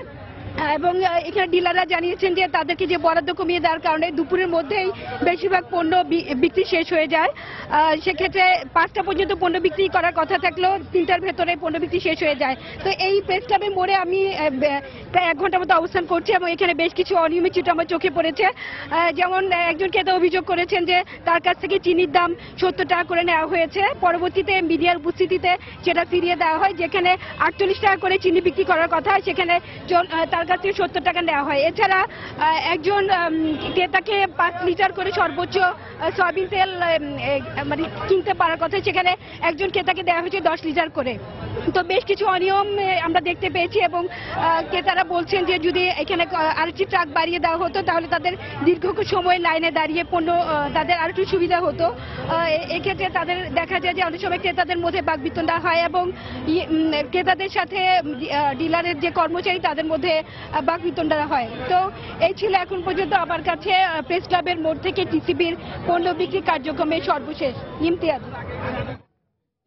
এবং এখানে ডিলাররা জানিয়েছেন যে তাদেরকে যে বরাদ্দ কমিয়ে দেওয়ার কারণে দুপুরের মধ্যেই বেশিরভাগ পণ্য বিক্রি শেষ হয়ে যায়। সেক্ষেত্রে 5টা পর্যন্ত পণ্য বিক্রি করার কথা থাকলেও 3টার ভেতরে পণ্য বিক্রি শেষ হয়ে যায়। তো এই প্রেস ক্লাবের মোড়ে আমি প্রায় 1 ঘন্টার মতো অবস্থান করছি এবং এখানে বেশ কিছু অনিয়মিত চিত্র আমার চোখে পড়েছে। যেমন একজন ক্রেতা অভিযোগ করেছেন যে তার কাছ থেকে চিনির দাম 70 টাকা করে নেওয়া হয়েছে, পরবর্তীতে মিডিয়ার উপস্থিতিতে সেটা ফিরিয়ে দেওয়া হয়। যেখানে 48 টাকা করে চিনি বিক্রি করার কথা, সেখানে তার কাছ থেকে 70 টাকা নেওয়া হয়। এছাড়া একজন ক্রেতাকে 5 লিটার করে সর্বোচ্চ সয়াবিন তেল মানে কিনতে পারার কথা, সেখানে একজন ক্রেতাকে দেওয়া হয়েছে 10 লিটার করে। তো বেশ কিছু অনিয়ম আমরা দেখতে পেয়েছি এবং ক্রেতারা বলছেন যে যদি এখানে আরেকটি ট্রাক বাড়িয়ে দেওয়া হতো তাহলে তাদের দীর্ঘ সময় লাইনে দাঁড়িয়ে পণ্য তাদের আরেকটু সুবিধা হতো। এক্ষেত্রে তাদের দেখা যায় যে অনেক সময় ক্রেতাদের মধ্যে বাকবিতণ্ডা হয় এবং ক্রেতাদের সাথে ডিলারের যে কর্মচারী তাদের মধ্যে বাকবিতণ্ডা হয়। তো এই ছিল এখন পর্যন্ত আমার কাছে প্রেস ক্লাবের মোড় থেকে টিসিবির পণ্য বিক্রি কার্যক্রমের সর্বশেষ। ইমতিয়াজ।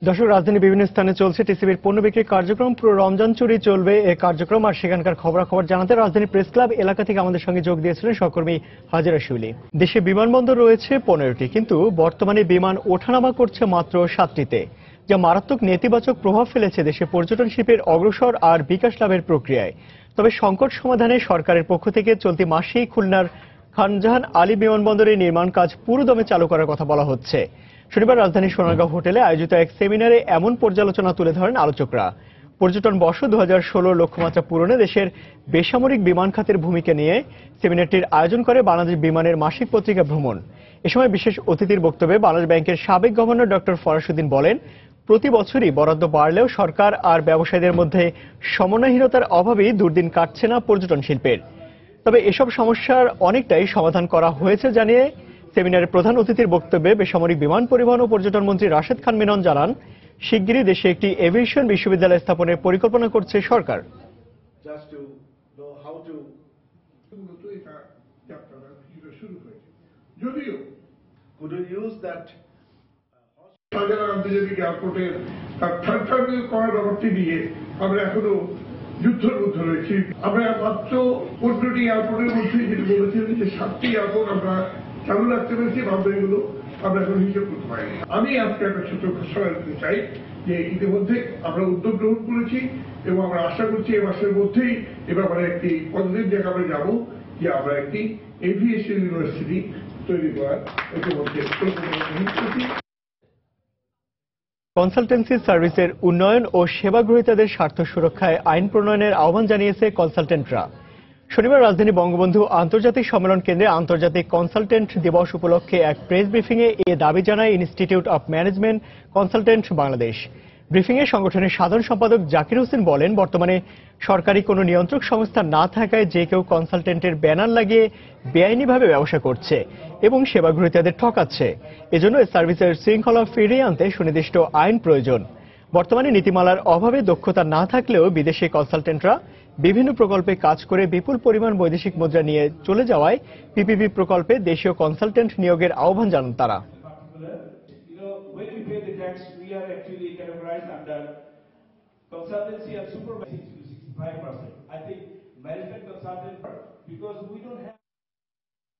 দর্শক, রাজধানীর বিভিন্ন স্থানে চলছে টিসিবির পণ্য বিক্রি কার্যক্রম। পুরো রমজান চুরি চলবে এই কার্যক্রম। আর সেখানকার খবরাখবর জানাতে রাজধানী প্রেস ক্লাব এলাকা থেকে আমাদের সঙ্গে যোগ দিয়েছিলেন সহকর্মী হাজেরা শিউলি। দেশে বিমানবন্দর রয়েছে 15টি, কিন্তু বর্তমানে বিমান ওঠানামা করছে মাত্র 7টিতে, যা মারাত্মক নেতিবাচক প্রভাব ফেলেছে দেশে পর্যটন শিল্পের অগ্রসর আর বিকাশ লাভের প্রক্রিয়ায়। তবে সংকট সমাধানে সরকারের পক্ষ থেকে চলতি মাসেই খুলনার খানজাহান আলী বিমানবন্দরের নির্মাণ কাজ পুরোদমে চালু করার কথা বলা হচ্ছে। শনিবার রাজধানীর সোনারগাঁও হোটেলে আয়োজিত এক সেমিনারে এমন পর্যালোচনা তুলে ধরেন আলোচকরা। পর্যটন বর্ষ 2016 লক্ষ্যমাত্রা পূরণে দেশের বেসামরিক বিমান খাতের ভূমিকা নিয়ে সেমিনারটির আয়োজন করে বাংলাদেশ বিমানের মাসিক পত্রিকা ভ্রমণ। এ সময় বিশেষ অতিথির বক্তব্যে বাংলাদেশ ব্যাংকের সাবেক গভর্নর ডক্টর ফরাসউদ্দিন বলেন, প্রতি বছরই বরাদ্দ বাড়লেও সরকার আর ব্যবসায়ীদের মধ্যে সমন্বয়হীনতার অভাবেই দুর্দিন কাটছে না পর্যটন শিল্পের। তবে এসব সমস্যার অনেকটাই সমাধান করা হয়েছে জানিয়ে সেমিনারের প্রধান অতিথির বক্তব্যে বেসামরিক বিমান পরিবহন ও পর্যটন মন্ত্রী রাশেদ খান মিনন জানান, শিগগিরই দেশে একটি এভিয়েশন বিশ্ববিদ্যালয় স্থাপনের পরিকল্পনা করছে সরকার। যদিও আন্তর্জাতিক এয়ারপোর্টের তার থার্ড করার ব্যাপারটি নিয়ে আমরা এখনো যুদ্ধের মধ্যে রয়েছি। আমরা মাত্র 15টি এয়ারপোর্টের মধ্যে যেটি বলেছিলেন যে 7টি এয়ারপোর্ট আমরা চালু রাখতে পেরেছি, ভাবনাগুলো আমরা এখন হিসেব করতে পারিনি। আমি আজকে একটা ছোট ঘোষণা দিতে চাই যে ইতিমধ্যে আমরা উদ্যোগ গ্রহণ করেছি এবং আমরা আশা করছি এই মাসের মধ্যেই এ ব্যাপারে একটি পজিটিভ জায়গা আমরা যাবো যে আমরা একটি এভিয়েশন ইউনিভার্সিটি তৈরি করার ইতিমধ্যে পরিকল্পনা গ্রহণ করেছি। কনসালটেন্সি সার্ভিসের উন্নয়ন ও সেবা গ্রহীতাদের স্বার্থ সুরক্ষায় আইন প্রণয়নের আহ্বান জানিয়েছে কনসালটেন্টরা। শনিবার রাজধানী বঙ্গবন্ধু আন্তর্জাতিক সম্মেলন কেন্দ্রে আন্তর্জাতিক কনসালটেন্ট দিবস উপলক্ষে এক প্রেস ব্রিফিংয়ে এ দাবি জানায় institute of management consultant Bangladesh. ব্রিফিংয়ে সংগঠনের সাধারণ সম্পাদক জাকির হোসেন বলেন, বর্তমানে সরকারি কোনো নিয়ন্ত্রক সংস্থা না থাকায় যে কেউ কনসালটেন্টের ব্যানার লাগিয়ে বেআইনিভাবে ব্যবসা করছে এবং সেবা গ্রহীতাদের ঠকাচ্ছে। এজন্য এই সার্ভিসের শৃঙ্খলা ফিরিয়ে আনতে সুনির্দিষ্ট আইন প্রয়োজন। বর্তমানে নীতিমালার অভাবে দক্ষতা না থাকলেও বিদেশি কনসালটেন্টরা বিভিন্ন প্রকল্পে কাজ করে বিপুল পরিমাণ বৈদেশিক মুদ্রা নিয়ে চলে যাওয়ায় পিপিপি প্রকল্পে দেশীয় কনসালটেন্ট নিয়োগের আহ্বান জানান তারা।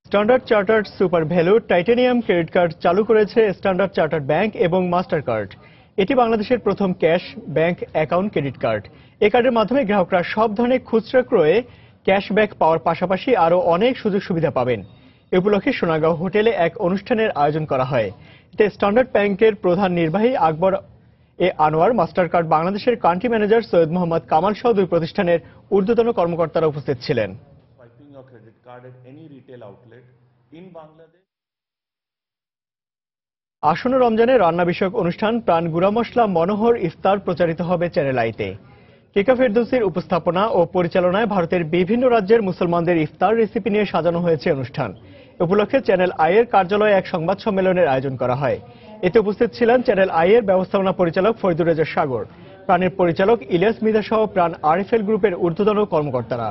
Standard chartered super value titanium credit card চালু করেছে স্ট্যান্ডার্ড চার্টার্ড ব্যাংক এবং মাস্টার কার্ড। এটি বাংলাদেশের প্রথম cash bank account credit card. এই কার্ডের মাধ্যমে গ্রাহকরা সব ধরনের খুচরা ক্রয়ে ক্যাশব্যাক পাওয়ার পাশাপাশি আরও অনেক সুযোগ সুবিধা পাবেন। এ উপলক্ষে সোনাগাঁও হোটেলে এক অনুষ্ঠানের আয়োজন করা হয়। এতে স্ট্যান্ডার্ড ব্যাংকের প্রধান নির্বাহী আকবর আনোয়ার, মাস্টার কার্ড বাংলাদেশের কান্ট্রি ম্যানেজার সৈয়দ মোহাম্মদ কামাল সহ দুই প্রতিষ্ঠানের ঊর্ধ্বতন কর্মকর্তারা উপস্থিত ছিলেন। আসন্ন রমজানে রান্না বিষয়ক অনুষ্ঠান প্রাণ গুঁড়া মশলা মনোহর ইফতার প্রচারিত হবে চ্যানেল আইতে। কেকা ফেরদৌসির উপস্থাপনা ও পরিচালনায় ভারতের বিভিন্ন রাজ্যের মুসলমানদের ইফতার রেসিপি নিয়ে সাজানো হয়েছে অনুষ্ঠান। উপলক্ষে চ্যানেল আইয়ের কার্যালয়ে এক সংবাদ সম্মেলনের আয়োজন করা হয়। এতে উপস্থিত ছিলেন চ্যানেল আইয়ের ব্যবস্থাপনা পরিচালক ফরিদুর রেজা সাগর, প্রাণের পরিচালক ইলিয়াস মৃধা সহ প্রাণ আরএফএল গ্রুপের ঊর্ধ্বতন কর্মকর্তারা।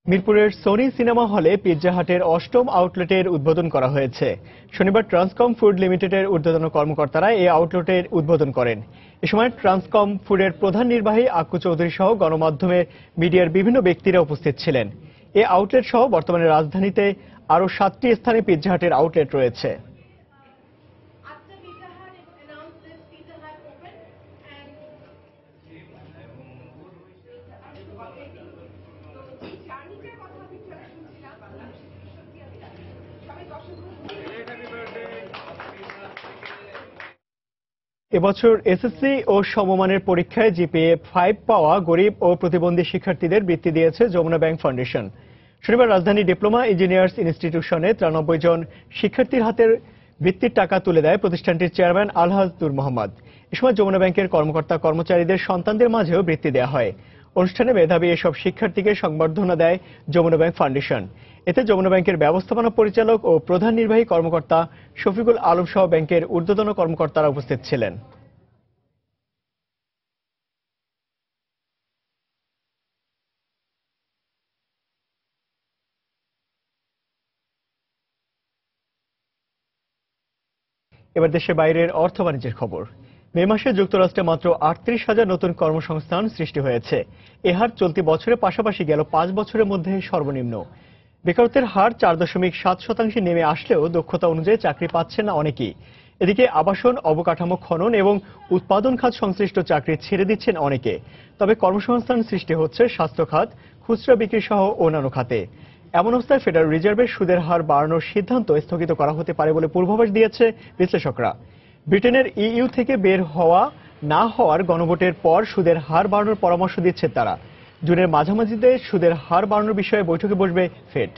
মিরপুরের সোনি সিনেমা হলে পিৎজা হাটের ৮ম আউটলেটের উদ্বোধন করা হয়েছে। শনিবার ট্রান্সকম ফুড লিমিটেডের ঊর্ধ্বতন কর্মকর্তারা এই আউটলেটের উদ্বোধন করেন। এ সময় ট্রান্সকম ফুডের প্রধান নির্বাহী আক্কু চৌধুরী সহ গণমাধ্যমের মিডিয়ার বিভিন্ন ব্যক্তিরা উপস্থিত ছিলেন। এই আউটলেট সহ বর্তমানে রাজধানীতে আরও 7টি স্থানে পিৎজা হাটের আউটলেট রয়েছে। এবছর এসএসসি ও সমমানের পরীক্ষায় জিপিএ 5 পাওয়া গরিব ও প্রতিবন্ধী শিক্ষার্থীদের বৃত্তি দিয়েছে যমুনা ব্যাংক ফাউন্ডেশন। শনিবার রাজধানী ডিপ্লোমা ইঞ্জিনিয়ার্স ইনস্টিটিউশনে 93 জন শিক্ষার্থীর হাতের বৃত্তির টাকা তুলে দেয় প্রতিষ্ঠানটির চেয়ারম্যান আলহাজ নূর মোহাম্মদ। এ সময় যমুনা ব্যাংকের কর্মকর্তা কর্মচারীদের সন্তানদের মাঝেও বৃত্তি দেওয়া হয়। অনুষ্ঠানে মেধাবী এসব শিক্ষার্থীকে সংবর্ধনা দেয় যমুনা ব্যাংক ফাউন্ডেশন। এতে যমুনা ব্যাংকের ব্যবস্থাপনা পরিচালক ও প্রধান নির্বাহী কর্মকর্তা শফিকুল আলম সহ ব্যাংকের ঊর্ধ্বতন কর্মকর্তারা উপস্থিত ছিলেন। এবার দেশের বাইরের অর্থ বাণিজ্যের খবর। মে মাসে যুক্তরাষ্ট্রে মাত্র ৩৮,০০০ নতুন কর্মসংস্থান সৃষ্টি হয়েছে। এ হার চলতি বছরের পাশাপাশি গেল 5 বছরের মধ্যে সর্বনিম্ন। বেকারত্বের হার 4.7% নেমে আসলেও দক্ষতা অনুযায়ী চাকরি পাচ্ছেন না অনেকেই। এদিকে আবাসন, অবকাঠামো খনন এবং উৎপাদন খাত সংশ্লিষ্ট চাকরি ছেড়ে দিচ্ছেন অনেকে। তবে কর্মসংস্থান সৃষ্টি হচ্ছে স্বাস্থ্য খাত, খুচরা বিক্রি সহ অন্যান্য খাতে। এমন অবস্থায় ফেডারেল রিজার্ভের সুদের হার বাড়ানোর সিদ্ধান্ত স্থগিত করা হতে পারে বলে পূর্বাভাস দিয়েছে বিশ্লেষকরা। ব্রিটেনের ইইউ থেকে বের হওয়া না হওয়ার গণভোটের পর সুদের হার বাড়ানোর পরামর্শ দিচ্ছে তারা। জুনের মাঝামাঝিতে সুদের হার বাড়ানোর বিষয়ে বৈঠকে বসবে ফেড।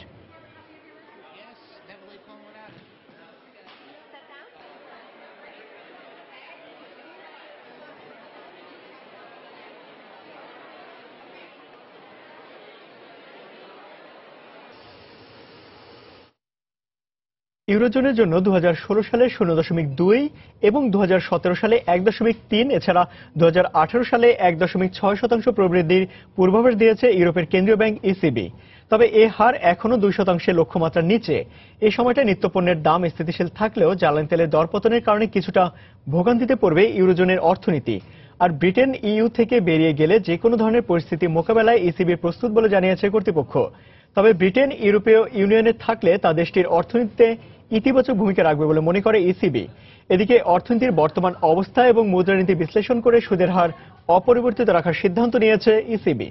ইউরোজোনের জন্য 2016 সালে 0.2 এবং 2017 সালে 1.3, এছাড়া 2018 সালে 1.6% প্রবৃদ্ধির পূর্বাভাস দিয়েছে ইউরোপের কেন্দ্রীয় ব্যাংক ইসিবি। তবে এ হার এখনো 2% লক্ষ্যমাত্রার নিচে। এই সময়টা নিত্যপণ্যের দাম স্থিতিশীল থাকলেও জ্বালানি তেলের দরপতনের কারণে কিছুটা ভোগান্তিতে পড়বে ইউরোজোনের অর্থনীতি। আর ব্রিটেন ইইউ থেকে বেরিয়ে গেলে যে কোনো ধরনের পরিস্থিতি মোকাবেলায় ইসিবি প্রস্তুত বলে জানিয়েছে কর্তৃপক্ষ। তবে ব্রিটেন ইউরোপীয় ইউনিয়নে থাকলে তা দেশটির অর্থনীতিতে ইতিবাচক ভূমিকা রাখবে বলে মনে করে ইসিবি। এদিকে অর্থনীতির বর্তমান অবস্থা এবং মুদ্রানীতি বিশ্লেষণ করে সুদের হার অপরিবর্তিত রাখার সিদ্ধান্ত নিয়েছে ECB.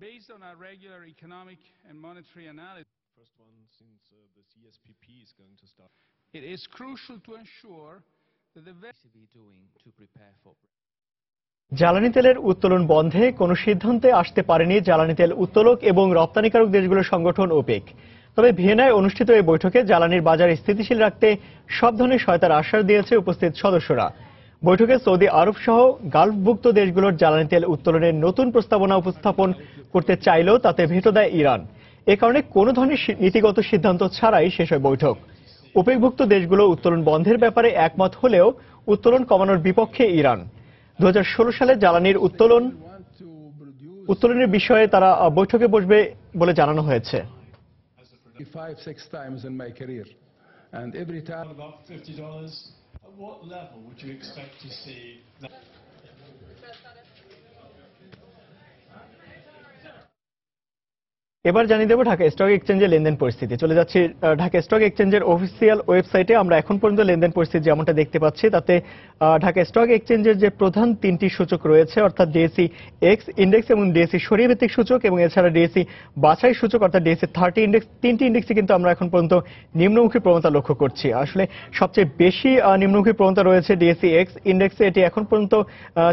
Based on our regular economic and monetary analysis, first one since the CSPP is going to start, it is crucial to ensure জ্বালানি তেলের উত্তোলন বন্ধে কোনো সিদ্ধান্তে আসতে পারেনি জ্বালানি তেল উত্তোলক এবং রপ্তানিকারক দেশগুলোর সংগঠন ওপেক। তবে ভিয়েনায় অনুষ্ঠিত এই বৈঠকে জ্বালানির বাজার স্থিতিশীল রাখতে সব ধরনের সহায়তার আশ্বাস দিয়েছে উপস্থিত সদস্যরা। বৈঠকে সৌদি আরব সহ গালফভুক্ত দেশগুলোর জ্বালানি তেল উত্তোলনের নতুন প্রস্তাবনা উপস্থাপন করতে চাইলেও তাতে ভেটো দেয় ইরান। এ কারণে কোনো ধরনের নীতিগত সিদ্ধান্ত ছাড়াই শেষ হয় বৈঠক। ওপেকভুক্ত দেশগুলো উত্তোলন বন্ধের ব্যাপারে একমত হলেও উত্তোলন কমানোর বিপক্ষে ইরান। 2016 সালে জ্বালানির উত্তোলনের বিষয়ে তারা বৈঠকে বসবে বলে জানানো হয়েছে। 5-6 times in my career, and every time about $50. At what level would you expect to see that? এবার জানিয়ে দেব ঢাকা স্টক এক্সচেঞ্জের লেনদেন পরিস্থিতি। চলে যাচ্ছি ঢাকা স্টক এক্সচেঞ্জের অফিসিয়াল ওয়েবসাইটে। আমরা এখন পর্যন্ত লেনদেন পরিস্থিতি যেমনটা দেখতে পাচ্ছি, তাতে ঢাকা স্টক এক্সচেঞ্জের যে প্রধান তিনটি সূচক রয়েছে, অর্থাৎ ডিএসই এক্স ইন্ডেক্স এবং ডিএসই সরিয়ে ভিত্তিক সূচক এবং এছাড়া ডিএসই বাছাই সূচক অর্থাৎ ডিএসই 30 ইন্ডেক্স, তিনটি ইন্ডেক্সে কিন্তু আমরা এখন পর্যন্ত নিম্নমুখী প্রবণতা লক্ষ্য করছি। আসলে সবচেয়ে বেশি নিম্নমুখী প্রবণতা রয়েছে ডিএসই এক্স ইন্ডেক্সে। এটি এখন পর্যন্ত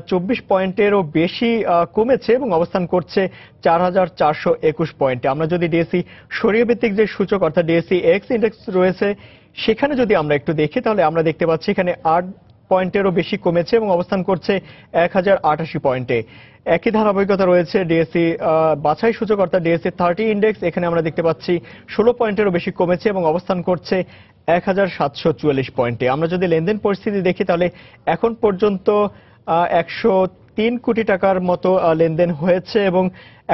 24 পয়েন্টেরও বেশি কমেছে এবং অবস্থান করছে 4421 পয়েন্টে। আমরা যদি ডিএসই সরিয়ে ভিত্তিক যে সূচক অর্থাৎ ডিএসই এক্স ইন্ডেক্স রয়েছে সেখানে যদি আমরা একটু দেখি, তাহলে আমরা দেখতে পাচ্ছি এখানে 8 পয়েন্টেরও বেশি কমেছে এবং অবস্থান করছে 1088 পয়েন্টে। একই ধারাবাহিকতা রয়েছে ডিএসই বাছাই সূচক অর্থাৎ ডিএসই 30 ইন্ডেক্স। এখানে আমরা দেখতে পাচ্ছি 16 পয়েন্টেরও বেশি কমেছে এবং অবস্থান করছে 1744 পয়েন্টে। আমরা যদি লেনদেন পরিস্থিতি দেখি, তাহলে এখন পর্যন্ত 103 কোটি টাকার মতো লেনদেন হয়েছে এবং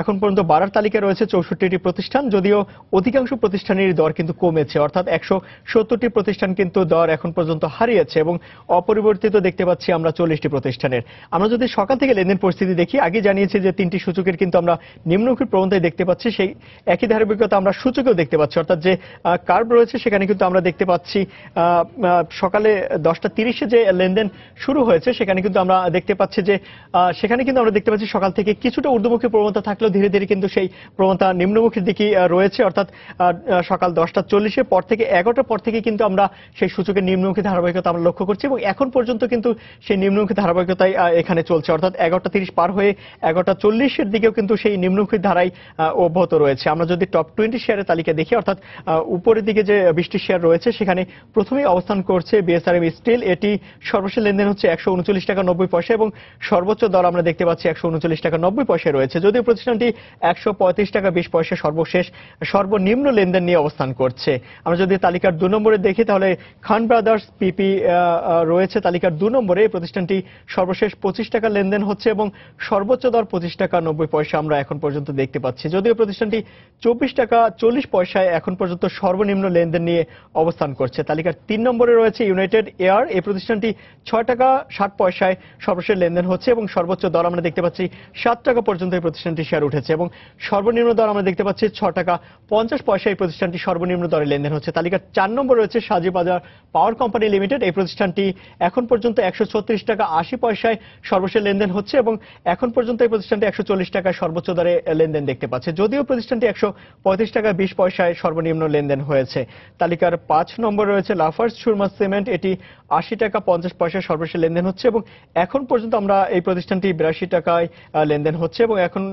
এখন পর্যন্ত বাড়ার তালিকায় রয়েছে 64টি প্রতিষ্ঠান, যদিও অধিকাংশ প্রতিষ্ঠানের দর কিন্তু কমেছে, অর্থাৎ 170টি প্রতিষ্ঠান কিন্তু দর এখন পর্যন্ত হারিয়েছে এবং অপরিবর্তিত দেখতে পাচ্ছি আমরা 40টি প্রতিষ্ঠানের। আমরা যদি সকাল থেকে লেনদেন পরিস্থিতি দেখি, আগে জানিয়েছি যে তিনটি সূচকের কিন্তু আমরা নিম্নমুখী প্রবণতায় দেখতে পাচ্ছি, সেই একই ধারাবাহিকতা আমরা সূচকেও দেখতে পাচ্ছি, অর্থাৎ যে কার্ভ রয়েছে সেখানে কিন্তু আমরা দেখতে পাচ্ছি সকালে 10:30-এ যে লেনদেন শুরু হয়েছে সেখানে কিন্তু আমরা দেখতে পাচ্ছি যে সকাল থেকে কিছুটা ঊর্ধ্বমুখী প্রবণতা থাকলেও ধীরে ধীরে কিন্তু সেই প্রবণতা নিম্নমুখীর দিকে রয়েছে, অর্থাৎ সকাল 10:40-এর পর থেকে 11টার পর থেকে কিন্তু আমরা সেই সূচকের নিম্নমুখী ধারাবাহিকতা আমরা লক্ষ্য করছি এবং এখন পর্যন্ত কিন্তু সেই নিম্নমুখী ধারাবাহিকতাই এখানে চলছে, অর্থাৎ 11:30 পার হয়ে 11:40-এর দিকেও কিন্তু সেই নিম্নমুখী ধারাই অব্যাহত রয়েছে। আমরা যদি টপ 20 শেয়ারের তালিকা দেখি, অর্থাৎ উপরের দিকে যে 20টি শেয়ার রয়েছে সেখানে প্রথমেই অবস্থান করছে বিএসআরএম স্টিল। এটি সর্বশেষ লেনদেন হচ্ছে 139 টাকা 90 পয়সা এবং সর্বোচ্চ দর আমরা দেখতে পাচ্ছি 139 টাকা 90 পয়সায় রয়েছে, যদিও প্রতিষ্ঠানটি 135 টাকা 20 পয়সা সর্বশেষ সর্বনিম্ন লেনদেন নিয়ে অবস্থান করছে। আমরা যদি তালিকার 2 নম্বরে দেখি, তাহলে খান ব্রাদার্স পিপি রয়েছে তালিকার 2 নম্বরে। এই প্রতিষ্ঠানটি সর্বশেষ 25 টাকা লেনদেন হচ্ছে এবং সর্বোচ্চ দর 25 টাকা 90 পয়সা আমরা এখন পর্যন্ত দেখতে পাচ্ছি, যদিও প্রতিষ্ঠানটি 24 টাকা 40 পয়সায় এখন পর্যন্ত সর্বনিম্ন লেনদেন নিয়ে অবস্থান করছে। তালিকার 3 নম্বরে রয়েছে ইউনাইটেড এয়ার। এই প্রতিষ্ঠানটি 6 টাকা 60 পয়সায় সর্বশেষ লেনদেন হচ্ছে এবং সর্বোচ্চ দর আমরা দেখতে পাচ্ছি 7 টাকা পর্যন্ত এই প্রতিষ্ঠানটি শেয়ার উঠেছে এবং সর্বনিম্ন দর আমরা দেখতে পাচ্ছি 6 টাকা 50 পয়সায় এই প্রতিষ্ঠানটি সর্বনিম্ন দরে লেনদেন হচ্ছে। তালিকার 4 নম্বর রয়েছে সাজিবাজার পাওয়ার কোম্পানি লিমিটেড। এই প্রতিষ্ঠানটি এখন পর্যন্ত 136 টাকা 80 পয়সায় সর্বশেষ লেনদেন হচ্ছে এবং এখন পর্যন্ত এই প্রতিষ্ঠানটি 140 টাকায় সর্বোচ্চ দরে লেনদেন দেখতে পাচ্ছে, যদিও প্রতিষ্ঠানটি 135 টাকা 20 পয়সায় সর্বনিম্ন লেনদেন হয়েছে। তালিকার 5 নম্বর রয়েছে লাফার্জ সুরমা সিমেন্ট। এটি 80 টাকা 50 পয়সায় সর্বশেষ লেনদেন হচ্ছে এবং এখন পর্যন্ত আমরা এই প্রতিষ্ঠানটি 82 টাকায় লেনদেন হচ্ছে এবং এখন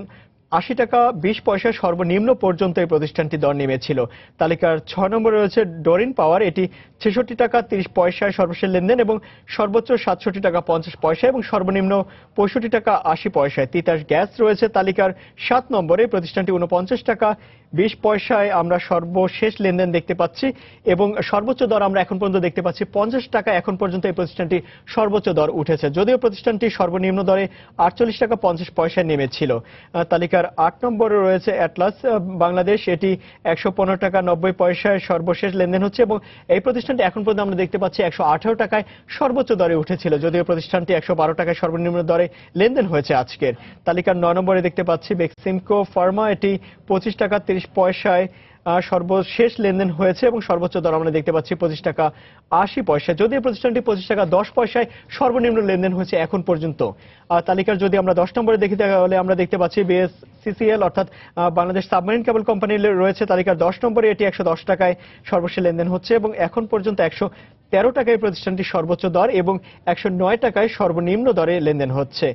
80 টাকা 20 পয়সা সর্বনিম্ন পর্যন্ত এই প্রতিষ্ঠানটি দর নেমেছিল। তালিকার 6 নম্বরে রয়েছে ডোরিন পাওয়ার। এটি 66 টাকা 30 পয়সায় সর্বশেষ লেনদেন এবং সর্বোচ্চ 67 টাকা 50 পয়সা এবং সর্বনিম্ন 65 টাকা 80 পয়সায়। তিতাস গ্যাস রয়েছে তালিকার 7 নম্বরে। প্রতিষ্ঠানটি 49 টাকা 20 পয়সায় আমরা সর্বশেষ লেনদেন দেখতে পাচ্ছি এবং সর্বোচ্চ দর আমরা এখন পর্যন্ত দেখতে পাচ্ছি 50 টাকা এখন পর্যন্ত এই প্রতিষ্ঠানটি সর্বোচ্চ দর উঠেছে, যদিও প্রতিষ্ঠানটি সর্বনিম্ন দরে 48 টাকা 50 পয়সায় নেমেছিল। তালিকার 8 নম্বরে রয়েছে অ্যাটলাস বাংলাদেশ। এটি 115 টাকা 90 পয়সায় সর্বশেষ লেনদেন হচ্ছে এবং এই প্রতিষ্ঠানটি এখন পর্যন্ত আমরা দেখতে পাচ্ছি 118 টাকায় সর্বোচ্চ দরে উঠেছিল, যদিও প্রতিষ্ঠানটি 112 টাকায় সর্বনিম্ন দরে লেনদেন হয়েছে আজকের। তালিকার 9 নম্বরে দেখতে পাচ্ছি বেক্সিমকো ফার্মা। এটি 25 টাকা 30 পয়সায় সর্বশেষ লেনদেন হয়েছে এবং সর্বোচ্চ দর আমরা দেখতে পাচ্ছি 25 টাকা 80 পয়সা। যদিও প্রতিষ্ঠানটি 25 টাকা 10 পয়সায় সর্বনিম্ন লেনদেন হয়েছে এখন পর্যন্ত। তালিকার যদি আমরা 10 নম্বরে দেখি তাহলে আমরা দেখতে পাচ্ছি BSCCL অর্থাৎ বাংলাদেশ সাবমেরিন কেবল কোম্পানি রয়েছে তালিকার 10 নম্বরে। এটি 110 টাকায় সর্বশেষ লেনদেন হচ্ছে এবং এখন পর্যন্ত 113 টাকায় প্রতিষ্ঠানটির সর্বোচ্চ দর এবং 109 টাকায় সর্বনিম্ন দরে লেনদেন হচ্ছে।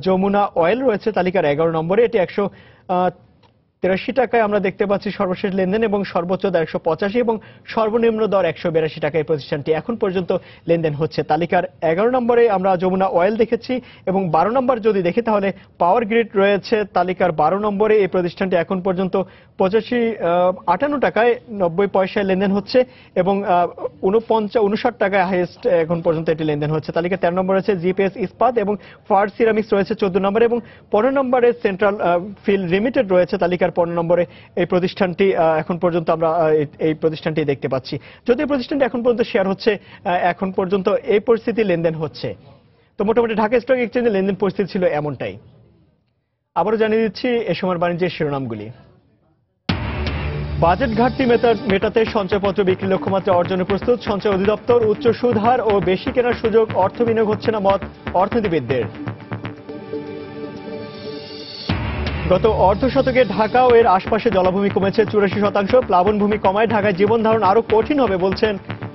যমুনা অয়েল রয়েছে তালিকার 11 নম্বরে। এটি 183 টাকায় আমরা দেখতে পাচ্ছি সর্বশেষ লেনদেন এবং সর্বোচ্চ দর 185 এবং সর্বনিম্ন দর 182 টাকায় প্রতিষ্ঠানটি এখন পর্যন্ত লেনদেন হচ্ছে। তালিকার 11 নম্বরে আমরা যমুনা অয়েল দেখেছি এবং 12 নম্বর যদি দেখি তাহলে পাওয়ার গ্রিড রয়েছে তালিকার 12 নম্বরে। এই প্রতিষ্ঠানটি এখন পর্যন্ত 58 টাকায় 90 পয়সায় লেনদেন হচ্ছে এবং 59 টাকায় হাইয়েস্ট এখন পর্যন্ত এটি লেনদেন হচ্ছে। তালিকা 13 নম্বরে আছে জিপিএস ইস্পাত এবং ফার সিরামিক্স রয়েছে 14 নম্বরে এবং 15 নম্বরে সেন্ট্রাল ফিল লিমিটেড রয়েছে তালিকার 15 নম্বরে। এই প্রতিষ্ঠানটি এখন পর্যন্ত আমরা এই প্রতিষ্ঠানটি দেখতে পাচ্ছি। যদিও প্রতিষ্ঠানটি এখন পর্যন্ত শেয়ার হচ্ছে, এখন পর্যন্ত এই পরিস্থিতি লেনদেন হচ্ছে। তো মোটামুটি ঢাকা স্টক এক্সচেঞ্জে লেনদেন পরিস্থিতি ছিল এমনটাই। আবারও জানিয়ে দিচ্ছি এ সময় বাণিজ্যের শিরোনামগুলি। বাজেট ঘাটতি মেটাতে সঞ্চয়পত্র বিক্রি লক্ষ্যমাত্রা অর্জনে প্রস্তুত সঞ্চয় অধিদপ্তর। উচ্চ সুদ হার ও বেশি কেনার সুযোগ অর্থ বিনিয়োগ হচ্ছে না মত অর্থনীতিবিদদের। গত অর্ধ শতকে ঢাকা ও এর আশপাশে জলাভূমি কমেছে 84%। প্লাবনভূমি কমায় ঢাকায় জীবন ধারণ আরো কঠিন হবে বলছেন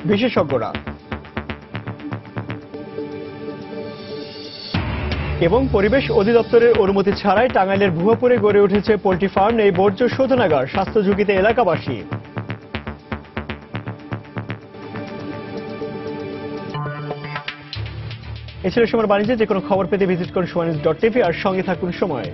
বিশেষজ্ঞরা। এবং পরিবেশ অধিদপ্তরের অনুমতি ছাড়াই টাঙ্গাইলের ভুয়াপুরে গড়ে উঠেছে পোল্ট্রি ফার্ম। এই বর্জ্য শোধনাগার, স্বাস্থ্য ঝুঁকিতে এলাকাবাসী। এছাড়া সময় বাণিজ্যে যে কোনো খবর পেতে ভিজিট করুন সময়নিউজ.tv আর সঙ্গে থাকুন সময়।